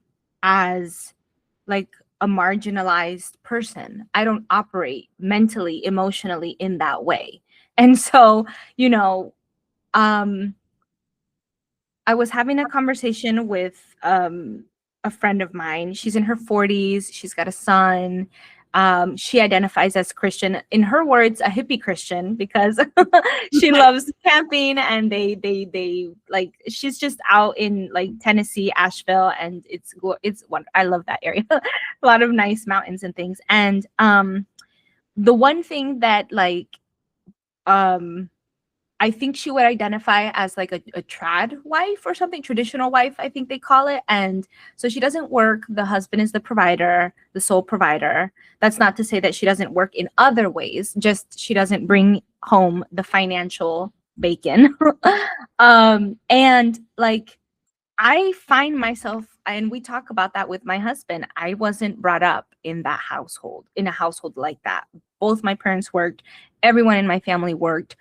as like a marginalized person. I don't operate mentally, emotionally in that way. And so, I was having a conversation with a friend of mine. She's in her 40s. She's got a son. She identifies as Christian. In her words, a hippie Christian, because she loves camping and they like, she's just out in like Tennessee, Asheville, and it's wonderful. I love that area. A lot of nice mountains and things. And the one thing that like I think she would identify as like a trad wife or something, traditional wife, I think they call it. And so she doesn't work. The husband is the provider, the sole provider. That's not to say that she doesn't work in other ways, just she doesn't bring home the financial bacon. And like, I find myself, and we talk about that with my husband, I wasn't brought up in a household like that. Both my parents worked, everyone in my family worked.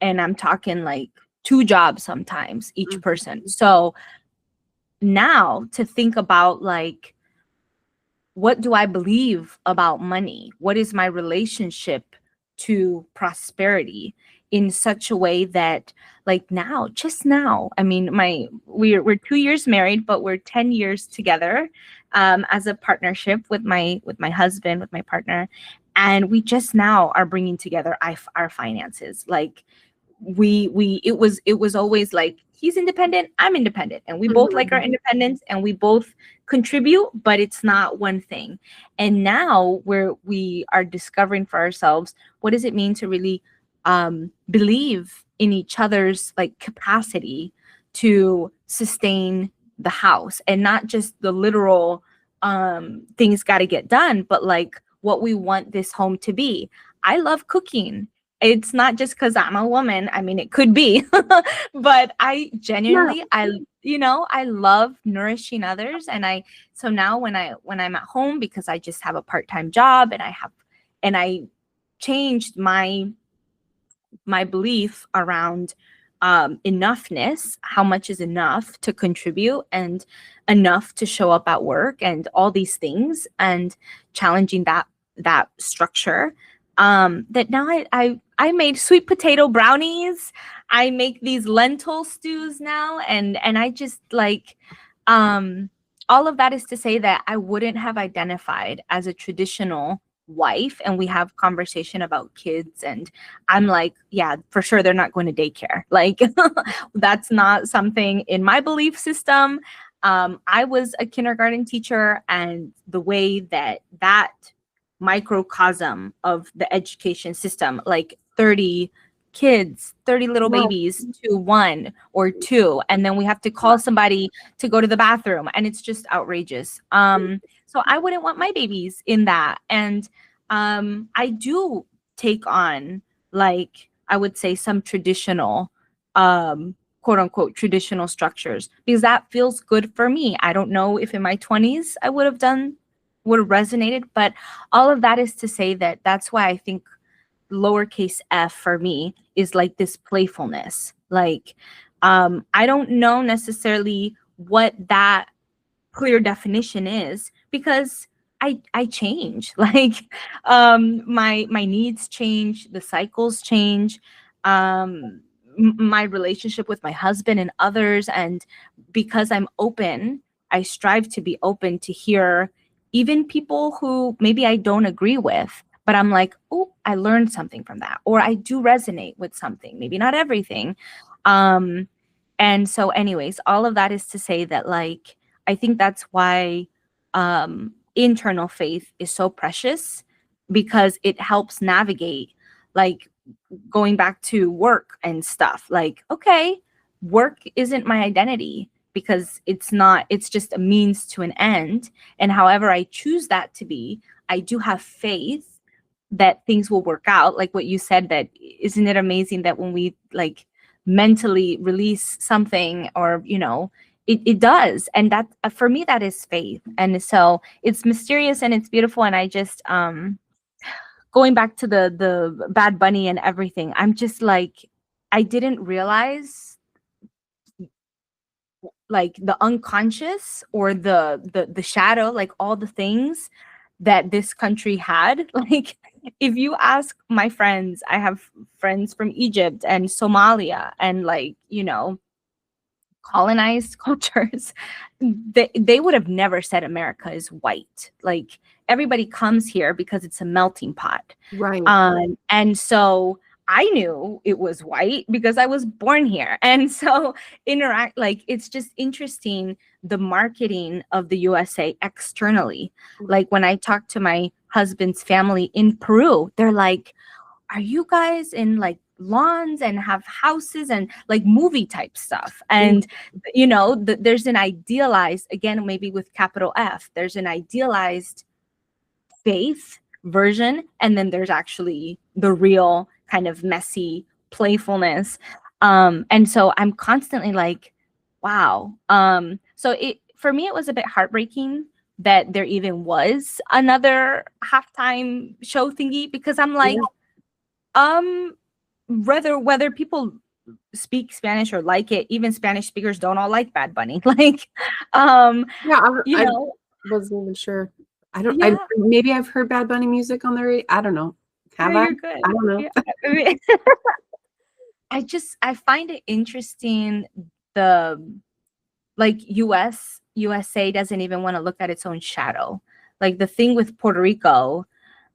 And I'm talking like 2 jobs sometimes, each person. So now to think about like, what do I believe about money? What is my relationship to prosperity in such a way that like just now, I mean, we're 2 years married, but we're 10 years together as a partnership with my husband, with my partner. And we just now are bringing together our finances. Like, it was always like, he's independent, I'm independent, and we both like our independence and we both contribute, but it's not one thing. And now we are discovering for ourselves, what does it mean to really believe in each other's like capacity to sustain the house, and not just the literal things got to get done, but like what we want this home to be. I love cooking. It's not just because I'm a woman. I mean, it could be, but I genuinely, I love nourishing others. And so now when I'm at home, because I just have a part-time job, and I changed my belief around enoughness, how much is enough to contribute and enough to show up at work and all these things, and challenging that structure. That now I made sweet potato brownies. I make these lentil stews now, and I just like all of that is to say that I wouldn't have identified as a traditional wife, and we have conversation about kids, and I'm like, yeah, for sure they're not going to daycare. Like that's not something in my belief system. I was a kindergarten teacher, and the way that microcosm of the education system, like 30 kids, 30 little babies to 1 or 2, and then we have to call somebody to go to the bathroom, and it's just outrageous. So I wouldn't want my babies in that. And I do take on, like, I would say some traditional quote unquote traditional structures, because that feels good for me. I don't know if in my 20s I would have resonated, but all of that is to say that that's why I think lowercase f for me is like this playfulness. Like, I don't know necessarily what that clear definition is, because I change. Like, my needs change, the cycles change, my relationship with my husband and others, and because I'm open, I strive to be open to hear even people who maybe I don't agree with, but I'm like, oh, I learned something from that, or I do resonate with something, maybe not everything. And so anyways, all of that is to say that, like, I think that's why internal faith is so precious, because it helps navigate, like, going back to work and stuff. Like, okay, work isn't my identity, because it's just a means to an end. And however I choose that to be, I do have faith that things will work out. Like what you said, that isn't it amazing that when we like mentally release something, or it does. And that, for me, that is faith. And so it's mysterious and it's beautiful. And I just going back to the Bad Bunny and everything, I'm just like, I didn't realize, like, the unconscious, or the shadow, like all the things that this country had. Like, if you ask my friends, I have friends from Egypt and Somalia and, like, colonized cultures, they would have never said America is white. Like, everybody comes here because it's a melting pot. Right. And so I knew it was white because I was born here. And so like, it's just interesting, the marketing of the USA externally. Like, when I talk to my husband's family in Peru, they're like, are you guys in like lawns and have houses and like movie type stuff? And there's an idealized, again, maybe with capital F, there's an idealized faith version, and then there's actually the real kind of messy playfulness. And so I'm constantly like, wow. So for me, it was a bit heartbreaking that there even was another halftime show thingy, because I'm like, whether people speak Spanish or like it, even Spanish speakers don't all like Bad Bunny. Like, I wasn't even sure. Maybe I've heard Bad Bunny music on the radio. I don't know. You're good. I don't know. Yeah. I find it interesting, like, USA doesn't even want to look at its own shadow. Like, the thing with Puerto Rico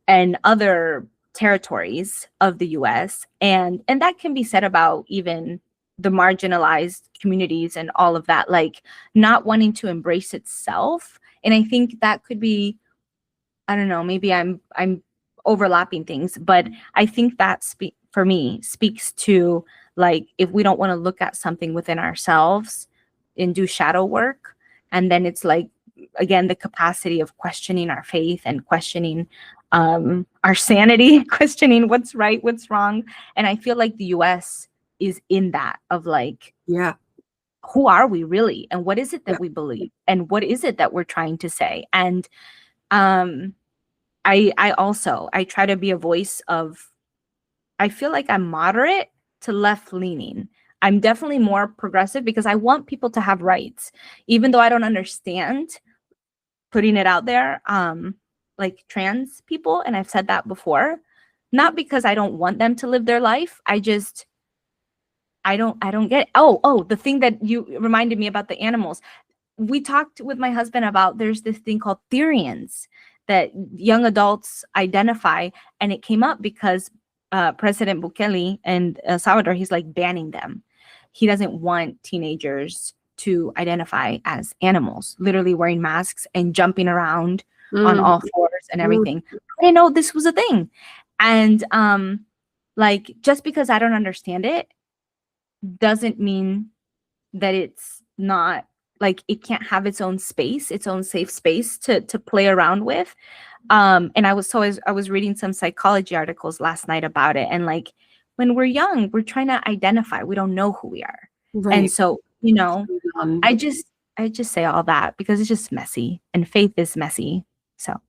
and other territories of the US, and that can be said about even the marginalized communities and all of that, like, not wanting to embrace itself. And I think that could be, I don't know, maybe I'm overlapping things, but I think that for me speaks to, like, if we don't want to look at something within ourselves, and do shadow work. And then it's like, again, the capacity of questioning our faith and questioning our sanity, questioning what's right, what's wrong. And I feel like the US is in that of like, Yeah. who are we really? And what is it that Yeah. we believe? And what is it that we're trying to say? And I try to be a voice of, I feel like I'm moderate to left leaning. I'm definitely more progressive because I want people to have rights, even though I don't understand putting it out there, like trans people. And I've said that before, not because I don't want them to live their life. I don't get it. Oh, the thing that you reminded me about the animals. We talked with my husband about, there's this thing called Therians that young adults identify, and it came up because President Bukele in El Salvador, he's like banning them. He doesn't want teenagers to identify as animals, literally wearing masks and jumping around on all fours and everything. I didn't know this was a thing. And like, just because I don't understand it doesn't mean that it's not, like, it can't have its own space, its own safe space to play around with. And I was reading some psychology articles last night about it. And like, when we're young, we're trying to identify, we don't know who we are. Right. And so, you know, I just say all that because it's just messy, and faith is messy. So,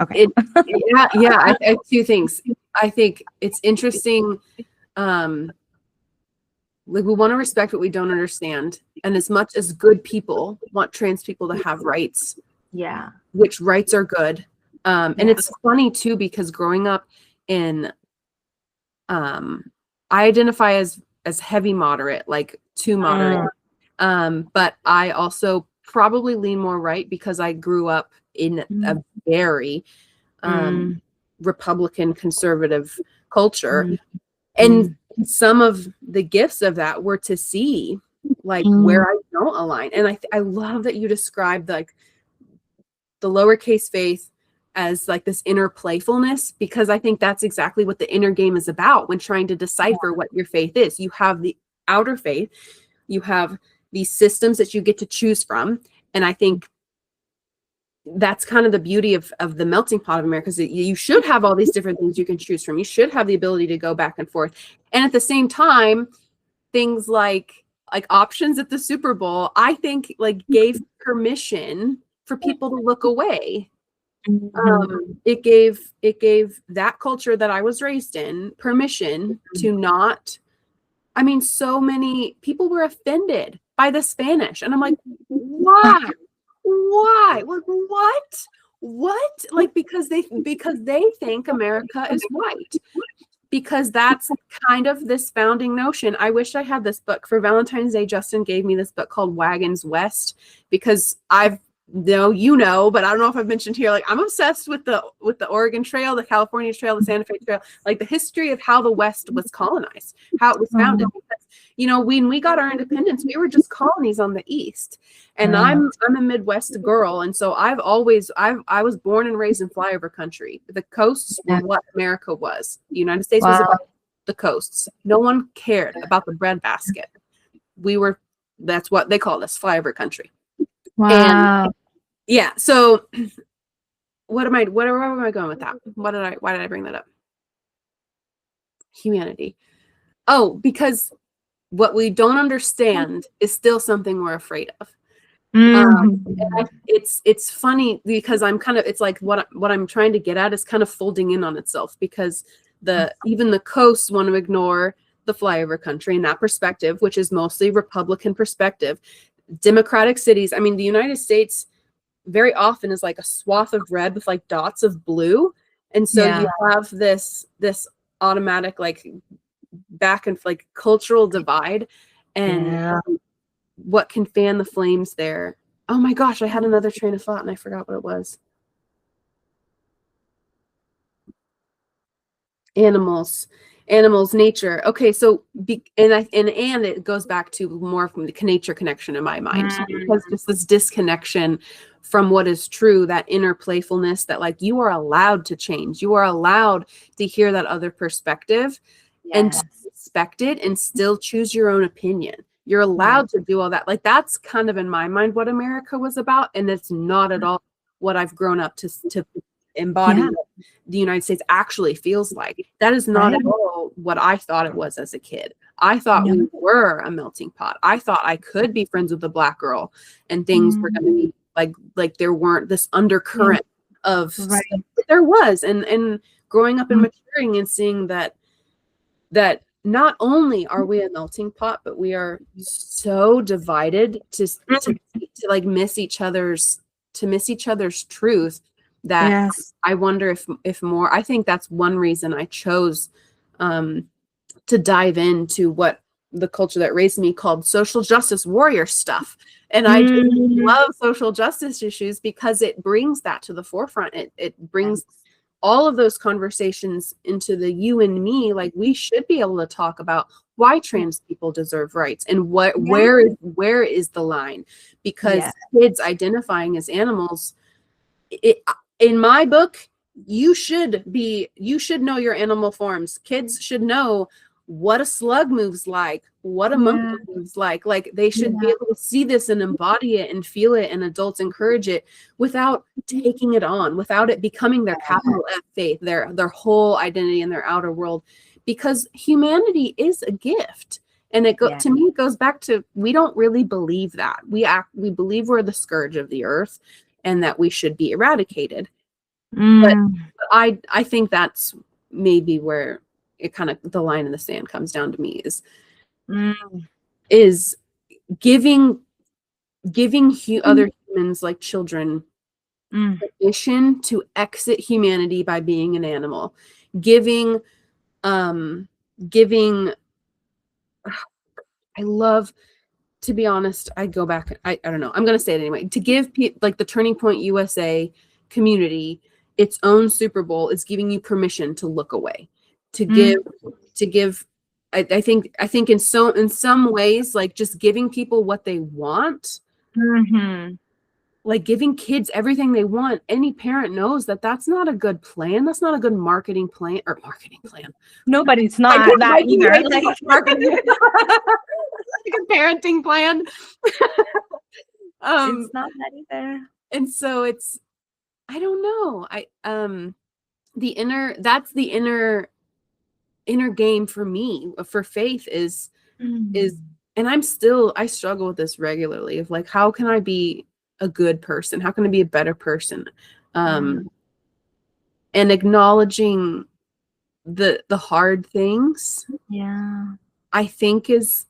okay. I have two things. I think it's interesting. Like, we want to respect what we don't understand. And as much as good people want trans people to have rights, Yeah. which rights are good. And it's funny too, because growing up in, I identify as heavy moderate, like too moderate. But I also probably lean more right because I grew up in a very Republican conservative culture. And some of the gifts of that were to see like where I don't align. And I love that you described like the lowercase faith as like this inner playfulness, because I think that's exactly what the inner game is about when trying to decipher what your faith is. You have the outer faith, you have these systems that you get to choose from. And I think that's kind of the beauty of the melting pot of America, is that you should have all these different things you can choose from. You should have the ability to go back and forth. And at the same time, things like options at the Super Bowl, I think like gave permission for people to look away. It gave that culture that I was raised in permission to not, I mean, so many people were offended by the Spanish. And I'm like, why? Why? What? Like, because they think America is white. Because that's kind of this founding notion. I wish I had this book. For Valentine's Day, Justin gave me this book called Wagons West, because but I don't know if I've mentioned here, like, I'm obsessed with the Oregon Trail, the California Trail, the Santa Fe Trail, like the history of how the West was colonized, how it was founded. Because, when we got our independence, we were just colonies on the East. And I'm a Midwest girl, and so I was born and raised in flyover country. The coasts were what America was. The United States was about the coasts. No one cared about the breadbasket. That's what they called us, flyover country. Wow. And yeah, so where am I going with that? Why did I bring that up? Humanity. Oh, because what we don't understand is still something we're afraid of. It's funny because it's like what I'm trying to get at is kind of folding in on itself, because even the coasts want to ignore the flyover country and that perspective, which is mostly Republican perspective. Democratic cities, I mean, the United States very often is like a swath of red with like dots of blue. And so you have this automatic like back and like cultural divide, and what can fan the flames there. Oh my gosh, I had another train of thought and I forgot what it was. Animals, nature. Okay, so and it goes back to more from the nature connection in my mind, because just this disconnection from what is true, that inner playfulness, that like you are allowed to change, you are allowed to hear that other perspective and to respect it and still choose your own opinion. You're allowed to do all that. Like, that's kind of in my mind what America was about, and it's not at all what I've grown up to embody what the United States actually feels like. That is not at all what I thought it was as a kid. I thought we were a melting pot. I thought I could be friends with a Black girl and things were going to be like there weren't this undercurrent of stuff that there was. And growing up and maturing and seeing that not only are we a melting pot, but we are so divided to like miss each other's truth that I wonder if more. I think that's one reason I chose to dive into what the culture that raised me called social justice warrior stuff. And I just love social justice issues because it brings that to the forefront. It brings all of those conversations into the you and me. Like, we should be able to talk about why trans people deserve rights and where is the line, because kids identifying as animals, in my book, you should know your animal forms. Kids should know what a slug moves like, what a monkey moves like. Like, they should be able to see this and embody it and feel it, and adults encourage it without taking it on, without it becoming their capital F faith, their whole identity in their outer world, because humanity is a gift. And to me, it goes back to, we don't really believe that. We believe we're the scourge of the earth and that we should be eradicated. But I think that's maybe where it kind of, the line in the sand comes down to me is giving other humans, like children, permission to exit humanity by being an animal, giving I love, to be honest, I go back, I don't know, I'm going to say it anyway, to give like the Turning Point USA community its own Super Bowl is giving you permission to look away, to give I think in some ways, like, just giving people what they want, like giving kids everything they want. Any parent knows that that's not a good plan. That's not a good marketing plan. No, but it's not that either. Like, marketing, like a parenting plan. It's not that either. And so it's, I don't know. The inner game for me, for faith is, and I struggle with this regularly, of like, how can I be a good person? How can I be a better person? And acknowledging the hard things. I think is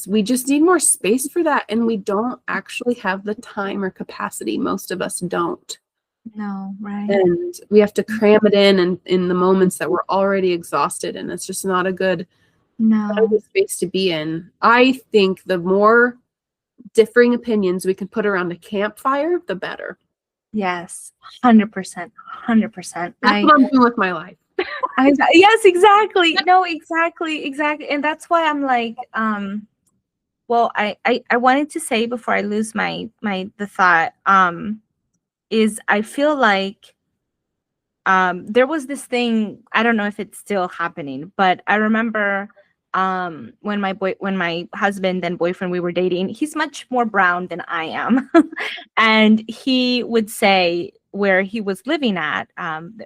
we just need more space for that. And we don't actually have the time or capacity. Most of us don't. No, right. And we have to cram it in the moments that we're already exhausted, and it's just not a good space to be in. I think the more differing opinions we can put around a campfire, the better. Yes, 100%. 100%. That's what I'm doing with my life. Yes, exactly. No, exactly. And that's why I'm like, well, I wanted to say before I lose the thought, is I feel like there was this thing, I don't know if it's still happening, but I remember when my husband and boyfriend, we were dating, he's much more brown than I am. And he would say, where he was living at, kind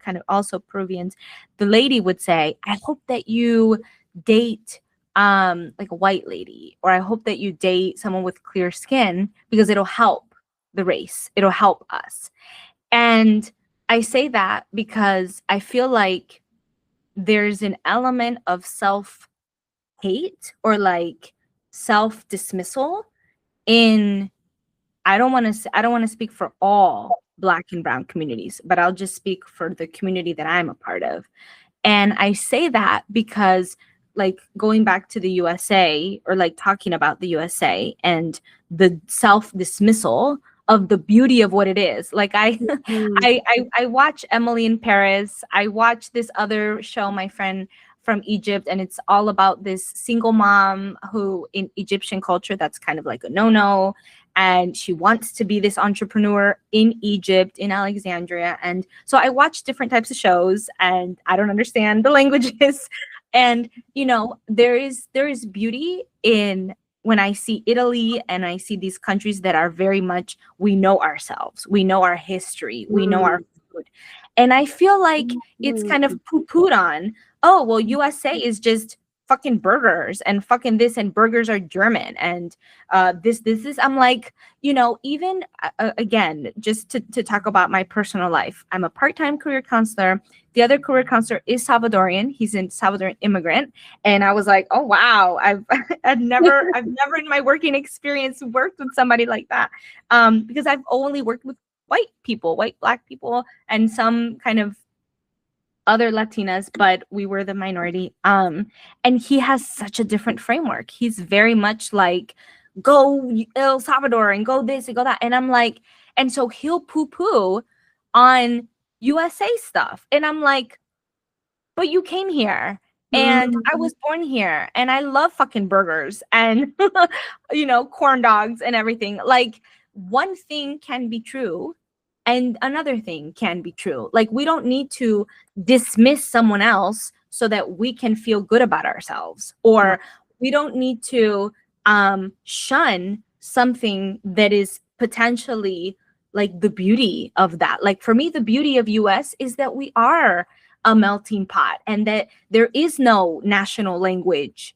of also Peruvians, the lady would say, I hope that you date like a white lady, or I hope that you date someone with clear skin, because it'll help the race, it'll help us. And I say that because I feel like there's an element of self-hate or like self-dismissal in, I don't want to speak for all Black and brown communities, but I'll just speak for the community that I'm a part of. And I say that because, like, going back to the USA, or like talking about the USA and the self-dismissal of the beauty of what it is. Like, I watch Emily in Paris. I watch this other show, my friend from Egypt, and it's all about this single mom who, in Egyptian culture, that's kind of like a no-no. And she wants to be this entrepreneur in Egypt, in Alexandria. And so I watch different types of shows, and I don't understand the languages. And, you know, there is beauty in when I see Italy and I see these countries that are very much, we know ourselves, we know our history, we know our food. And I feel like it's kind of poo-pooed on, oh, well, USA is just fucking burgers and fucking this, and burgers are German. And this is, I'm like, you know, even again, just to talk about my personal life, I'm a part-time career counselor. The other career counselor is Salvadorian. He's a Salvadoran immigrant. And I was like, oh, wow, I've never in my working experience worked with somebody like that. Because I've only worked with white people, white, Black people, and some kind of other Latinas, but we were the minority. And he has such a different framework. He's very much like, go El Salvador and go this and go that. And I'm like, and so he'll poo-poo on USA stuff. And I'm like, but you came here and I was born here and I love fucking burgers and, you know, corn dogs and everything. Like, one thing can be true and another thing can be true. Like, we don't need to dismiss someone else so that we can feel good about ourselves, or we don't need to shun something that is potentially like the beauty of that. Like, for me, the beauty of US is that we are a melting pot and that there is no national language.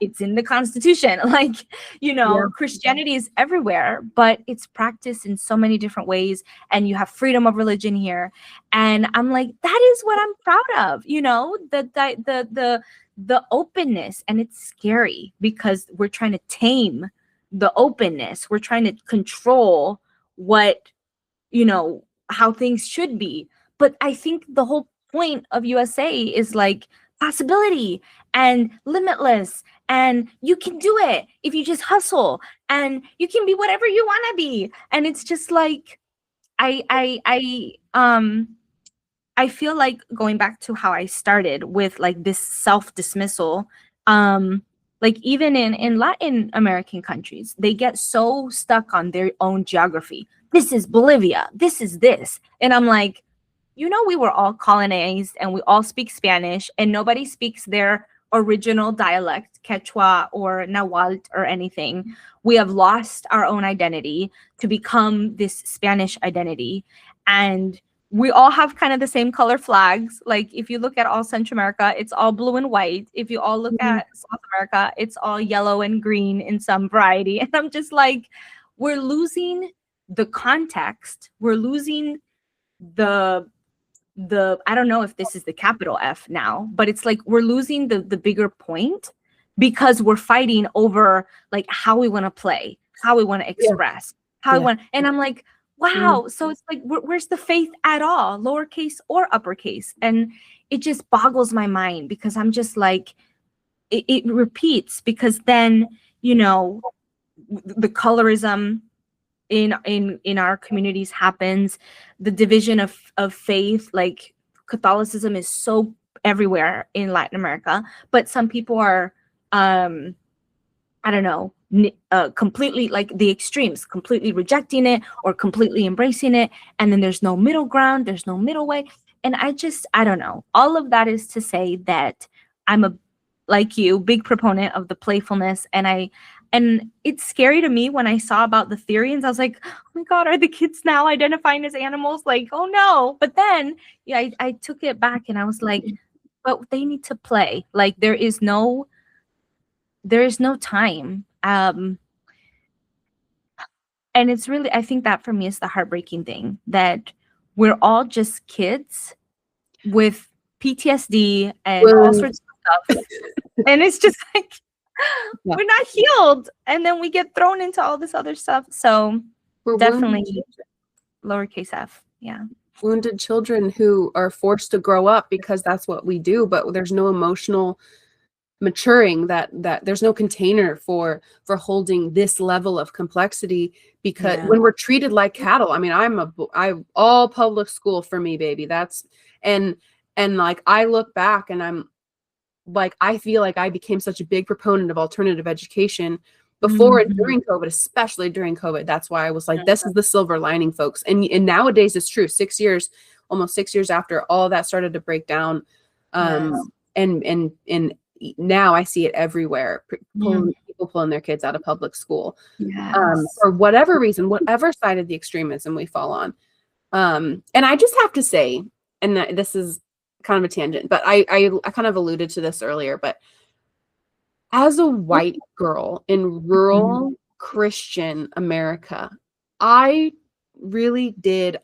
It's in the Constitution. Like, you know, Christianity is everywhere, but it's practiced in so many different ways, and you have freedom of religion here. And I'm like, that is what I'm proud of, you know, the openness. And it's scary because we're trying to tame the openness. We're trying to control what, you know, how things should be. But I think the whole point of USA is like possibility and limitless, and you can do it if you just hustle, and you can be whatever you want to be. And it's just like, I feel like going back to how I started with like this self-dismissal, like even in Latin American countries, they get so stuck on their own geography. This is Bolivia, this is this. And I'm like, you know, we were all colonized and we all speak Spanish, and nobody speaks their original dialect, Quechua or Nahuatl or anything. We have lost our own identity to become this Spanish identity. And we all have kind of the same color flags. Like, if you look at all Central America, it's all blue and white. If you all look at South America, it's all yellow and green in some variety. And I'm just like, we're losing the context. We're losing the I don't know if this is the capital F now, but it's like we're losing the bigger point because we're fighting over like how we want to play, how we want to express, how we want. And I'm like, wow. So it's like, where's the faith at all, lowercase or uppercase? And it just boggles my mind because I'm just like, it repeats, because then, you know, the colorism in our communities happens, the division of faith. Like, Catholicism is so everywhere in Latin America, but some people are I don't know, completely like the extremes, completely rejecting it or completely embracing it, and then there's no middle ground, there's no middle way. And I don't know. All of that is to say that I'm a, like you, big proponent of the playfulness, and it's scary to me when I saw about the Therians. I was like, oh my God, are the kids now identifying as animals? Like, oh no. But then I took it back and I was like, but they need to play. Like, there is no time. And it's really, I think that for me is the heartbreaking thing, that we're all just kids with PTSD and all sorts of stuff. And it's just like, we're not healed, and then we get thrown into all this other stuff. So we're definitely lowercase f. Yeah, wounded children who are forced to grow up because that's what we do, but there's no emotional maturing, that there's no container for holding this level of complexity, because when we're treated like cattle. I mean, I all public school for me, baby. That's and like, I look back and I'm like, I feel like I became such a big proponent of alternative education before and during COVID, especially during COVID. That's why I was like, this is the silver lining, folks. And nowadays it's true. 6 years, almost 6 years after all of that started to break down. And now I see it everywhere, pulling people pulling their kids out of public school. Yes. For whatever reason, whatever side of the extremism we fall on. And I just have to say, and this is kind of a tangent, but I kind of alluded to this earlier, but as a white girl in rural Christian America, I really did.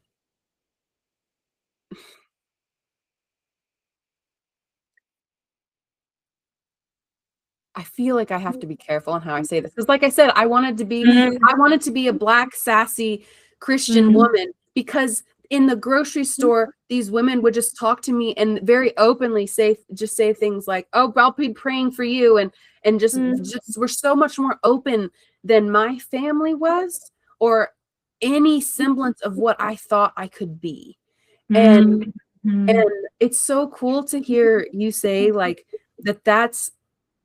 I feel like I have to be careful on how I say this, because like I said, I wanted to be a Black, sassy Christian woman, because in the grocery store, these women would just talk to me and very openly say things like, "Oh, I'll be praying for you," and just we're so much more open than my family was, or any semblance of what I thought I could be. And it's so cool to hear you say like that's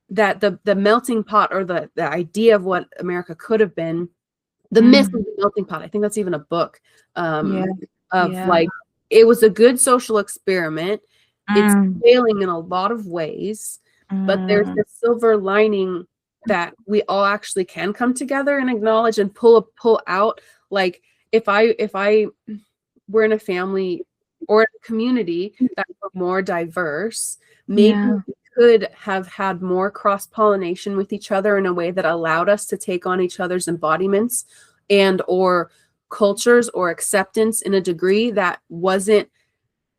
the melting pot, or the idea of what America could have been, the myth of the melting pot. I think that's even a book like, it was a good social experiment. It's failing in a lot of ways, but there's this silver lining that we all actually can come together and acknowledge and pull out. Like if I were in a family or a community that were more diverse, maybe we could have had more cross-pollination with each other in a way that allowed us to take on each other's embodiments and or cultures or acceptance in a degree that wasn't,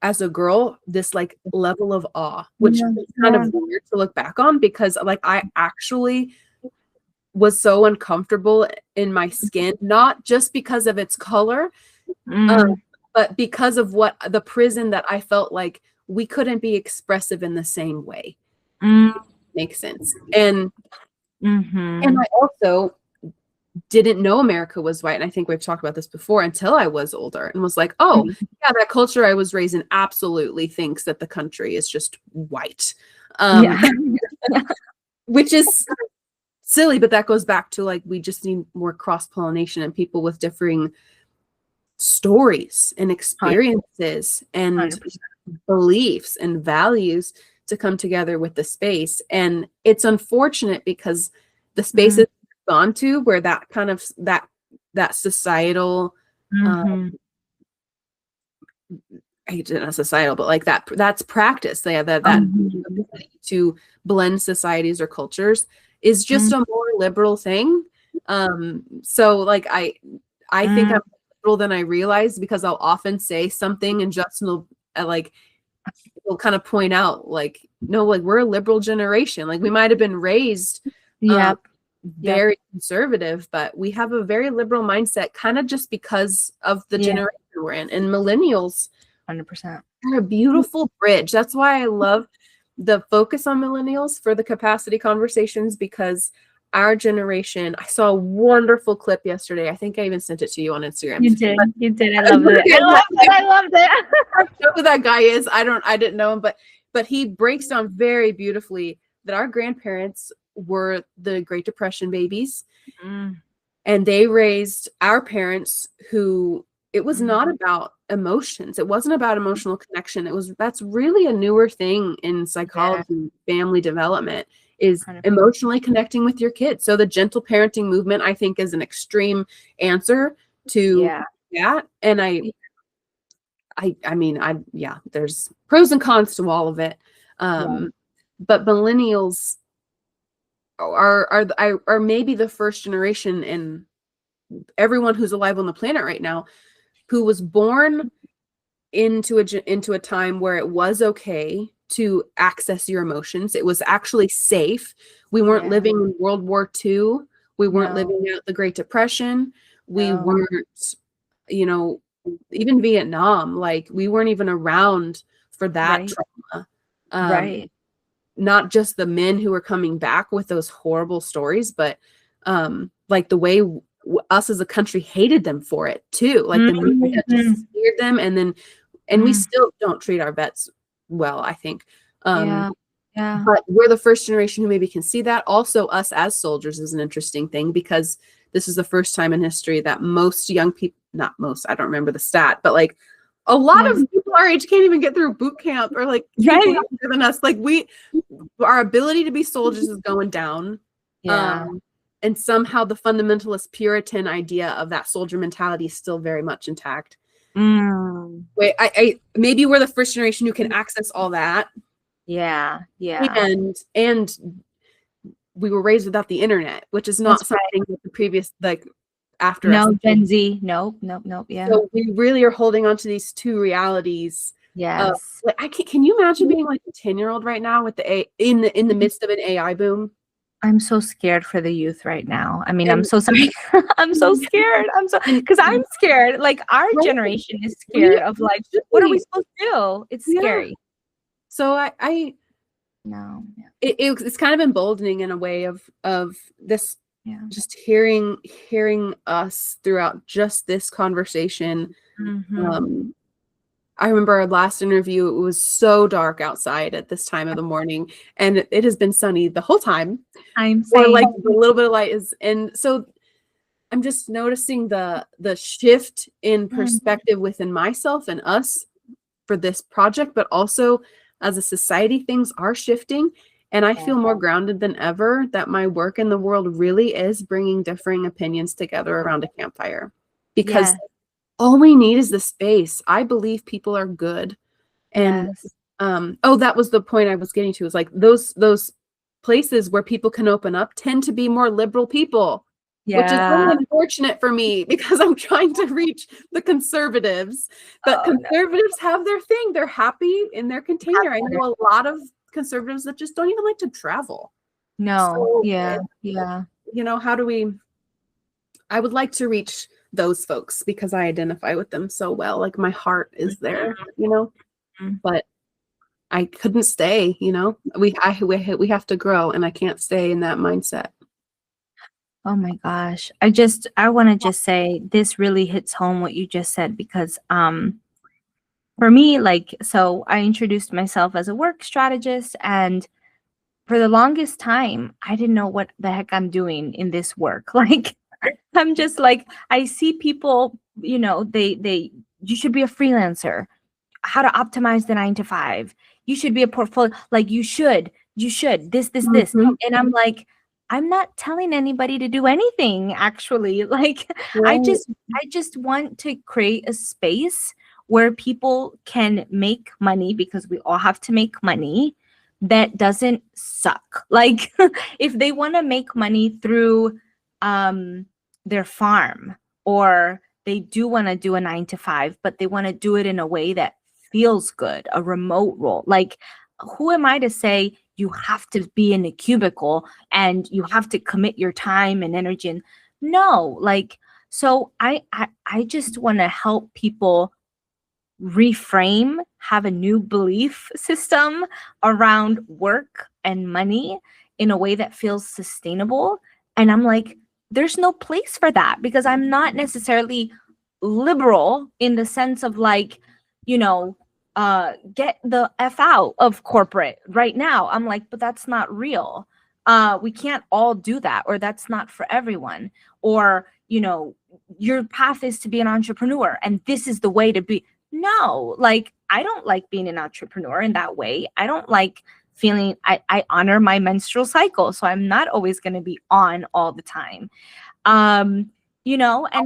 as a girl, this like level of awe, which is kind of weird to look back on, because like I actually was so uncomfortable in my skin, not just because of its color, but because of what the prison that I felt like we couldn't be expressive in the same way. Makes sense. And I also didn't know America was white. And I think we've talked about this before, until I was older and was like, oh yeah, that culture I was raised in absolutely thinks that the country is just white. Which is silly, but that goes back to like, we just need more cross-pollination and people with differing stories and experiences and 100%. Beliefs and values to come together with the space. And it's unfortunate because the space is gone to where that kind of that societal I hate to not societal, but like that's practice. They have that ability to blend societies or cultures is just a more liberal thing. So like I think I'm more liberal than I realize, because I'll often say something and Justin will will kind of point out like, no, like we're a liberal generation. Like we might have been raised very conservative, but we have a very liberal mindset, kind of just because of the generation we're in. And millennials 100% are a beautiful bridge. That's why I love the focus on millennials for the capacity conversations, because our generation, I saw a wonderful clip yesterday. I think I even sent it to you on Instagram. You did. I loved it. I loved it. I don't know who that guy is. I didn't know him, but he breaks down very beautifully that our grandparents were the Great Depression babies, and they raised our parents who, it was not about emotions. It wasn't about emotional connection. That's really a newer thing in psychology, family development, is 100%. Emotionally connecting with your kids. So the gentle parenting movement, I think, is an extreme answer to that. And I mean, there's pros and cons to all of it. But millennials are maybe the first generation in everyone who's alive on the planet right now who was born into a time where it was okay to access your emotions. It was actually safe. We weren't living in World War II. We weren't living out the Great Depression. We weren't, even Vietnam, like we weren't even around for that trauma. Not just the men who were coming back with those horrible stories, but like the way us as a country hated them for it too. Like the media just scared them, and we still don't treat our vets well, I think. But we're the first generation who maybe can see that. Also, us as soldiers is an interesting thing, because this is the first time in history that most young people, not most, I don't remember the stat, but like a lot of people our age can't even get through boot camp, or like people younger than us. Like our ability to be soldiers is going down. Yeah. And somehow the fundamentalist Puritan idea of that soldier mentality is still very much intact. Mm. Wait, I maybe we're the first generation who can access all that. Yeah. Yeah. And we were raised without the internet, which is not That's right. something that the previous, like, after us. No, Gen Z. Nope. Nope. Nope. Yeah. So we really are holding on to these two realities. Yes. Like, can you imagine being like a 10-year-old right now with in the midst of an AI boom? I'm so scared for the youth right now. I mean, I'm And so sorry. I'm so scared. Because I'm scared. Like our right, generation is we scared of like, should what are we be. supposed to do? It's Yeah. scary. So I No. Yeah. it's kind of emboldening in a way of this, Yeah. just hearing us throughout just this conversation. Mhm. I remember our last interview, it was so dark outside at this time of the morning, and it has been sunny the whole time, I'm or saying, like a little bit of light is, and so I'm just noticing the shift in perspective within myself and us for this project, but also as a society, things are shifting. And I feel more grounded than ever that my work in the world really is bringing differing opinions together around a campfire. Because yes, all we need is the space. I believe people are good. And yes. that was the point I was getting to, is like those places where people can open up tend to be more liberal people, which is Yeah. really unfortunate for me because I'm trying to reach the conservatives. But Oh no. conservatives have their thing. They're happy in their container. I know a lot of conservatives that just don't even like to travel. No. So, Yeah. Yeah. how do we, I would like to reach those folks because I identify with them so well. Like my heart is there, Mhm. but I couldn't stay, we have to grow, and I can't stay in that mindset. Oh my gosh. I want to just say this really hits home what you just said because for me, like, so I introduced myself as a work strategist, and for the longest time, I didn't know what the heck I'm doing in this work. Like, I'm just like, I see people, you should be a freelancer, how to optimize the 9 to 5. You should be a portfolio, like, you should, this. Mhm. And I'm like, I'm not telling anybody to do anything, actually. Like, I Right. just, I just want to create a space where people can make money because we all have to make money that doesn't suck. Like, if they want to make money through their farm, or they do want to do a 9 to 5, but they want to do it in a way that feels good, a remote role. Like, who am I to say you have to be in a cubicle and you have to commit your time and energy? And no, like, so I just want to help people reframe, have a new belief system around work and money in a way that feels sustainable. And I'm like, there's no place for that because I'm not necessarily liberal in the sense of like, get the F out of corporate right now. I'm like, but that's not real. We can't all do that, or that's not for everyone. Or, your path is to be an entrepreneur and this is the way to be. No, like, I don't like being an entrepreneur in that way. I don't like feeling, I honor my menstrual cycle. So I'm not always going to be on all the time. And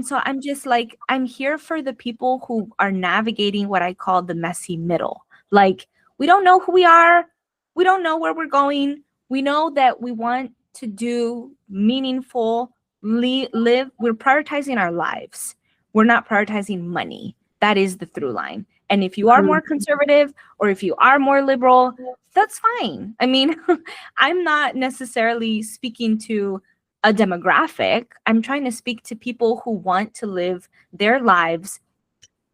so I'm just like, I'm here for the people who are navigating what I call the messy middle. Like, we don't know who we are. We don't know where we're going. We know that we want to do meaningful, live. We're prioritizing our lives. We're not prioritizing money. That is the through line. And if you are more conservative or if you are more liberal, that's fine. I mean, I'm not necessarily speaking to a demographic. I'm trying to speak to people who want to live their lives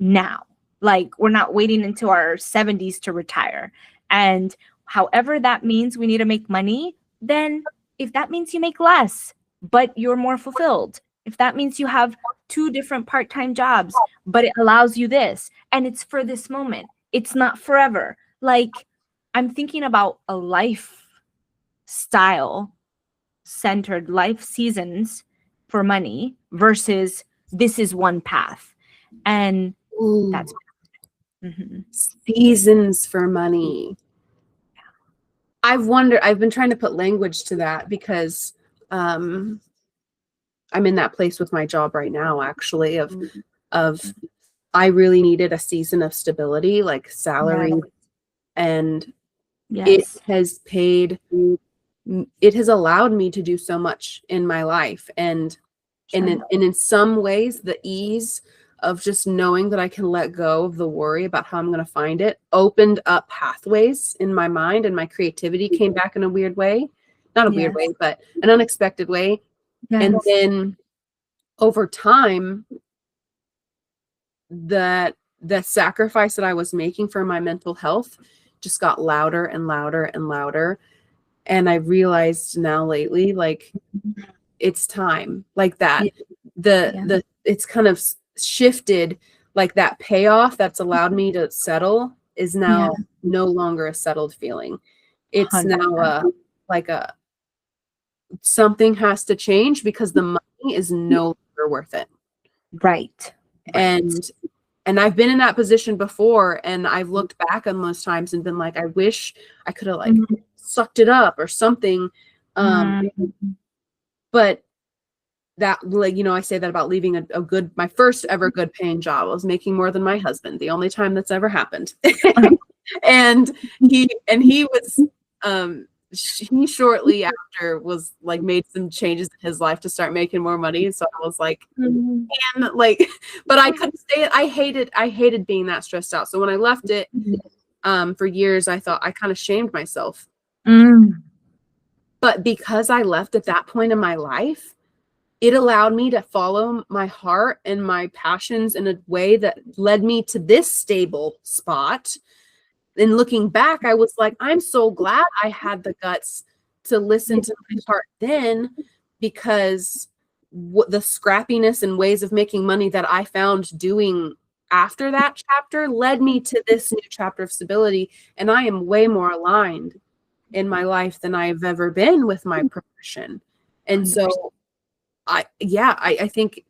now. Like, we're not waiting until our 70s to retire. And however that means we need to make money, then if that means you make less, but you're more fulfilled, if that means you have 2 different part-time jobs, but it allows you this, and it's for this moment, it's not forever. Like, I'm thinking about a lifestyle centered life seasons for money versus this is one path. And Ooh, that's seasons for money. I've been trying to put language to that because I'm in that place with my job right now, actually, of I really needed a season of stability, like salary, Yes. and it Yes. has paid, it has allowed me to do so much in my life. And in some ways, the ease of just knowing that I can let go of the worry about how I'm going to find it opened up pathways in my mind, and my creativity came back in a weird way. Not a weird way, but an unexpected way. And Yes. then over time, the sacrifice that I was making for my mental health just got louder and louder and louder. And I realized now lately, like, it's time, like that. The it's kind of shifted, like that payoff that's allowed me to settle is now no longer a settled feeling. It's now like a something has to change because the money is no longer worth it. Right. And I've been in that position before, and I've looked back on those times and been like, I wish I could have like sucked it up or something. But that, like, you know, I say that about leaving a good, my first ever good paying job. I was making more than my husband, the only time that's ever happened. and he was, he shortly after was like made some changes in his life to start making more money. So I was like, man, like, but I couldn't stay it. I hated being that stressed out. So when I left it, for years, I thought I kind of shamed myself. But because I left at that point in my life, it allowed me to follow my heart and my passions in a way that led me to this stable spot. And looking back, I was like, I'm so glad I had the guts to listen to my heart then, because the scrappiness and ways of making money that I found doing after that chapter led me to this new chapter of stability. And I am way more aligned in my life than I've ever been with my profession. And so I think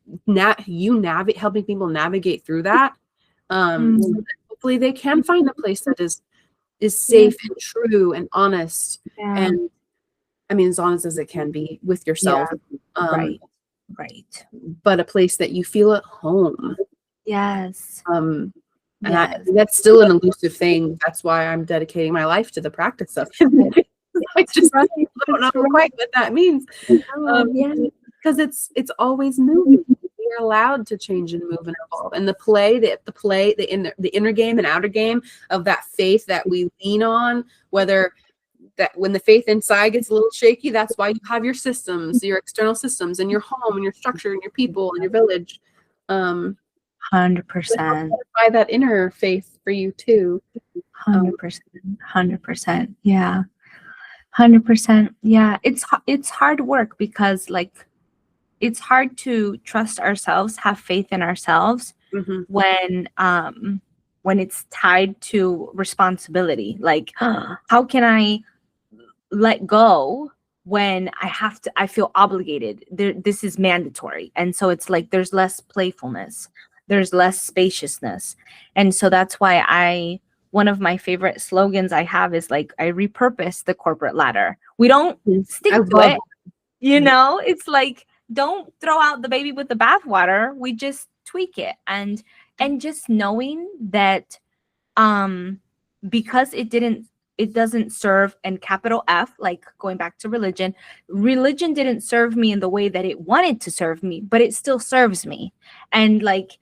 helping people navigate through that, so that hopefully they can find a place that is safe and true and honest, and I mean, as honest as it can be with yourself. Right. But a place that you feel at home. Yes. And that's still an elusive thing. That's why I'm dedicating my life to the practice of it. I just don't know quite what that means. Because it's always moving. We're allowed to change and move and evolve. And the inner game and outer game of that faith that we lean on, whether that when the faith inside gets a little shaky, that's why you have your systems, your external systems, and your home and your structure and your people and your village. 100%. By that inner faith for you too. 100%. 100%. Yeah. 100%. Yeah. It's hard work because, like, it's hard to trust ourselves, have faith in ourselves when it's tied to responsibility. Like, how can I let go when I feel obligated? This is mandatory. And so it's like there's less playfulness, there's less spaciousness. And so that's why one of my favorite slogans I have is like, I repurpose the corporate ladder. We don't stick to it. You know, it's like, don't throw out the baby with the bathwater. We just tweak it. And just knowing that because it doesn't serve, and capital F, like going back to religion didn't serve me in the way that it wanted to serve me, but it still serves me. And like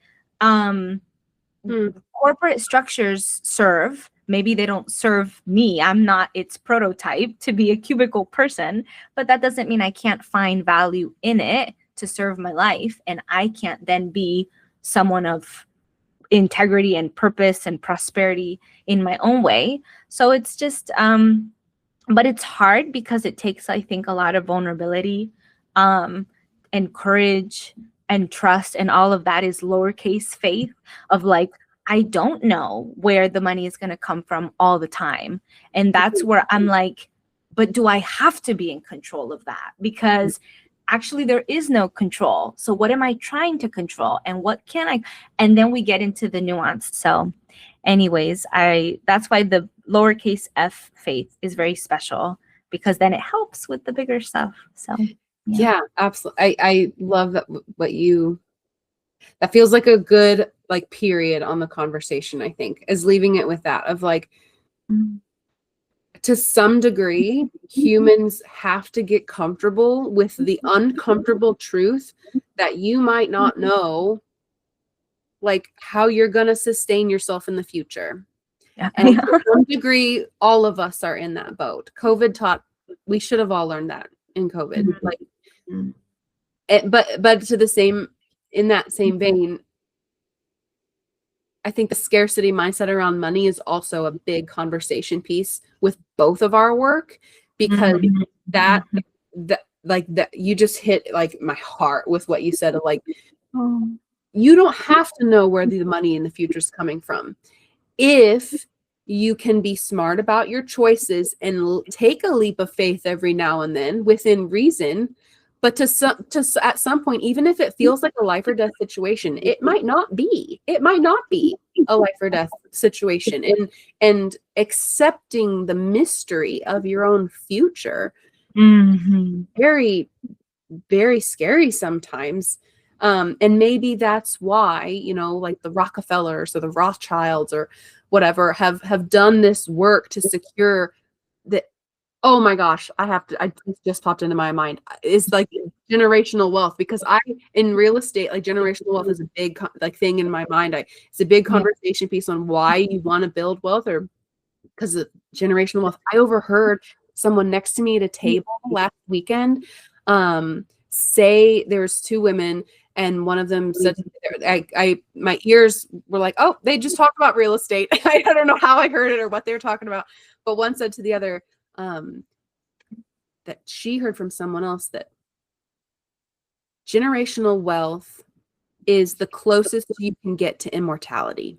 corporate structures serve, maybe they don't serve me. I'm not its prototype to be a cubicle person, but that doesn't mean I can't find value in it to serve my life. And I can't then be someone of integrity and purpose and prosperity in my own way. So it's just, but it's hard because it takes, I think, a lot of vulnerability, and courage and trust, and all of that is lowercase faith of like, I don't know where the money is going to come from all the time. And that's where I'm like, but do I have to be in control of that? Because actually there is no control. So what am I trying to control, and what can I? And then we get into the nuance. So anyways, that's why the lowercase f faith is very special, because then it helps with the bigger stuff. So Yeah, absolutely. I love that that feels like a good like period on the conversation, I think, is leaving it with that of like, Mm. to some degree, humans have to get comfortable with the uncomfortable truth that you might not know like how you're going to sustain yourself in the future. Yeah. And to some degree, all of us are in that boat. COVID taught, we should have all learned that in COVID. Mhm. Like, Mm. but to the same, in that same vein, I think the scarcity mindset around money is also a big conversation piece with both of our work, because Mhm. that like that you just hit like my heart with what you said of like, Oh. you don't have to know where the money in the future is coming from. If you can be smart about your choices and take a leap of faith every now and then within reason, but at some point, even if it feels like a life or death situation, it might not be. It might not be a life or death situation. And accepting the mystery of your own future, Mhm. very, very scary sometimes. And maybe that's why, like the Rockefellers or the Rothschilds or whatever have done this work to secure the, oh my gosh, I just popped into my mind, is like generational wealth, because in real estate, like generational wealth is a big like thing in my mind. It's a big Yeah. conversation piece on why you want to build wealth, or because of generational wealth. I overheard someone next to me at a table last weekend say there's two women, and one of them said, my ears were like, oh, they just talked about real estate. I don't know how I heard it or what they were talking about, but one said to the other that she heard from someone else that generational wealth is the closest you can get to immortality.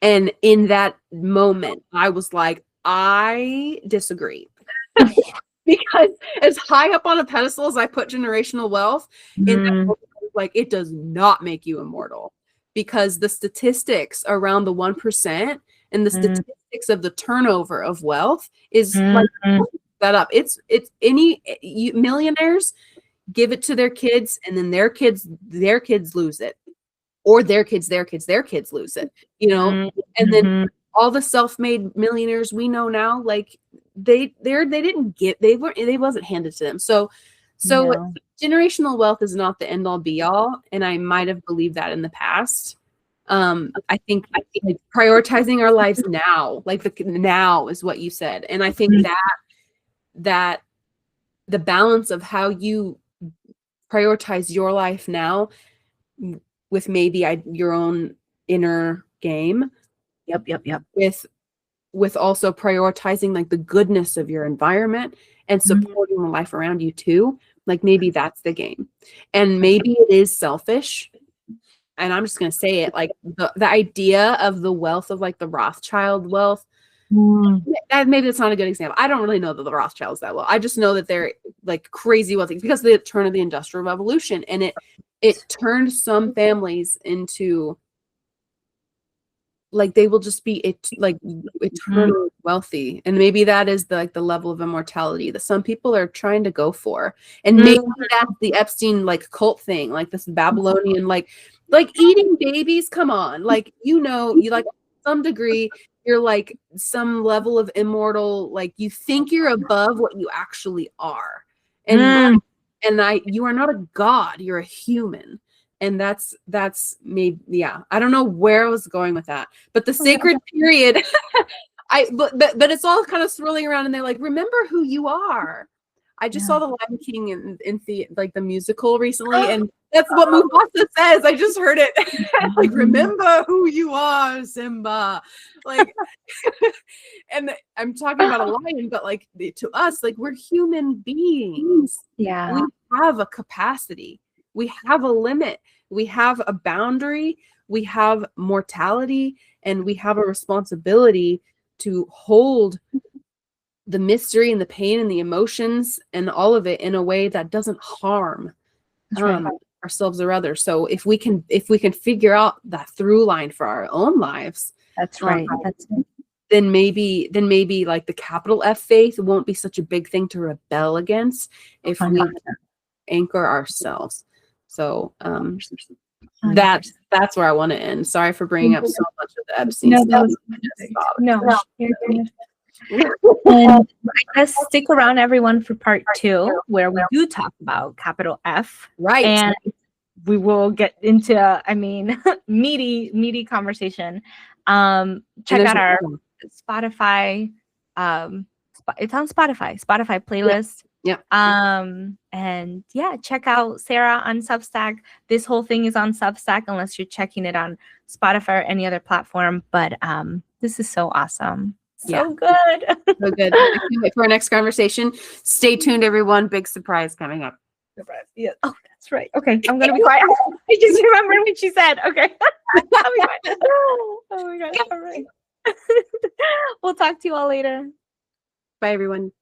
And in that moment, I was like, I disagree. Because as high up on a pedestal as I put generational wealth, in that moment, like, it does not make you immortal, because the statistics around the 1% and the statistics of the turnover of wealth is like that up. It's millionaires give it to their kids, and then their kids lose it, or their kids lose it, and then all the self-made millionaires we know now, like they wasn't handed to them. So No. generational wealth is not the end all be all, and I might have believed that in the past. I think like prioritizing our lives now, like now is what you said, and I think that the balance of how you prioritize your life now with maybe your own inner game, Yep. with also prioritizing like the goodness of your environment and supporting the life around you too. Like maybe that's the game, and maybe it is selfish. And I'm just gonna say it, like the idea of the wealth of like the Rothschild wealth. Maybe that's not a good example. I don't really know the Rothschilds that well. I just know that they're like crazy wealthy because of the turn of the Industrial Revolution, and it turned some families into like they will just be eternally wealthy. And maybe that is the level of immortality that some people are trying to go for. And maybe that's the Epstein like cult thing, like this Babylonian like eating babies. Come on, like you like some degree you're like some level of immortal, like you think you're above what you actually are. And you are not a god, you're a human. And that's maybe, yeah, I don't know where I was going with that, but the sacred period, but it's all kind of swirling around, and they're like, remember who you are. I just saw The Lion King in the musical recently, and that's what Mufasa says. I just heard it. Like, remember who you are, Simba. Like, and I'm talking about a lion, but like to us, like we're human beings. Yeah. We have a capacity. We have a limit. We have a boundary. We have mortality, and we have a responsibility to hold the mystery and the pain and the emotions and all of it in a way that doesn't harm ourselves or others. So if we can figure out that through line for our own lives, That's right. That's it. then maybe like the capital F faith won't be such a big thing to rebel against if we 100%. anchor ourselves. So 100%. that's where I want to end. Sorry for bringing up so much of the Epstein No, stuff. that was I just perfect. thought- No, you're good. And I guess stick around, everyone, for part 2, where we do talk about capital F. Right. And we will get into, I mean, meaty conversation. Check out our Spotify. It's on Spotify playlist. Yep. And yeah, check out Sarah on Substack. This whole thing is on Substack, unless you're checking it on Spotify or any other platform. But this is so awesome. So good. So good. I can't wait for our next conversation. Stay tuned, everyone. Big surprise coming up. Yeah. Oh, that's right. Okay, I'm gonna be quiet. I just remembered what she said. Okay. I'll be quiet. Oh my god. All right. We'll talk to you all later. Bye, everyone.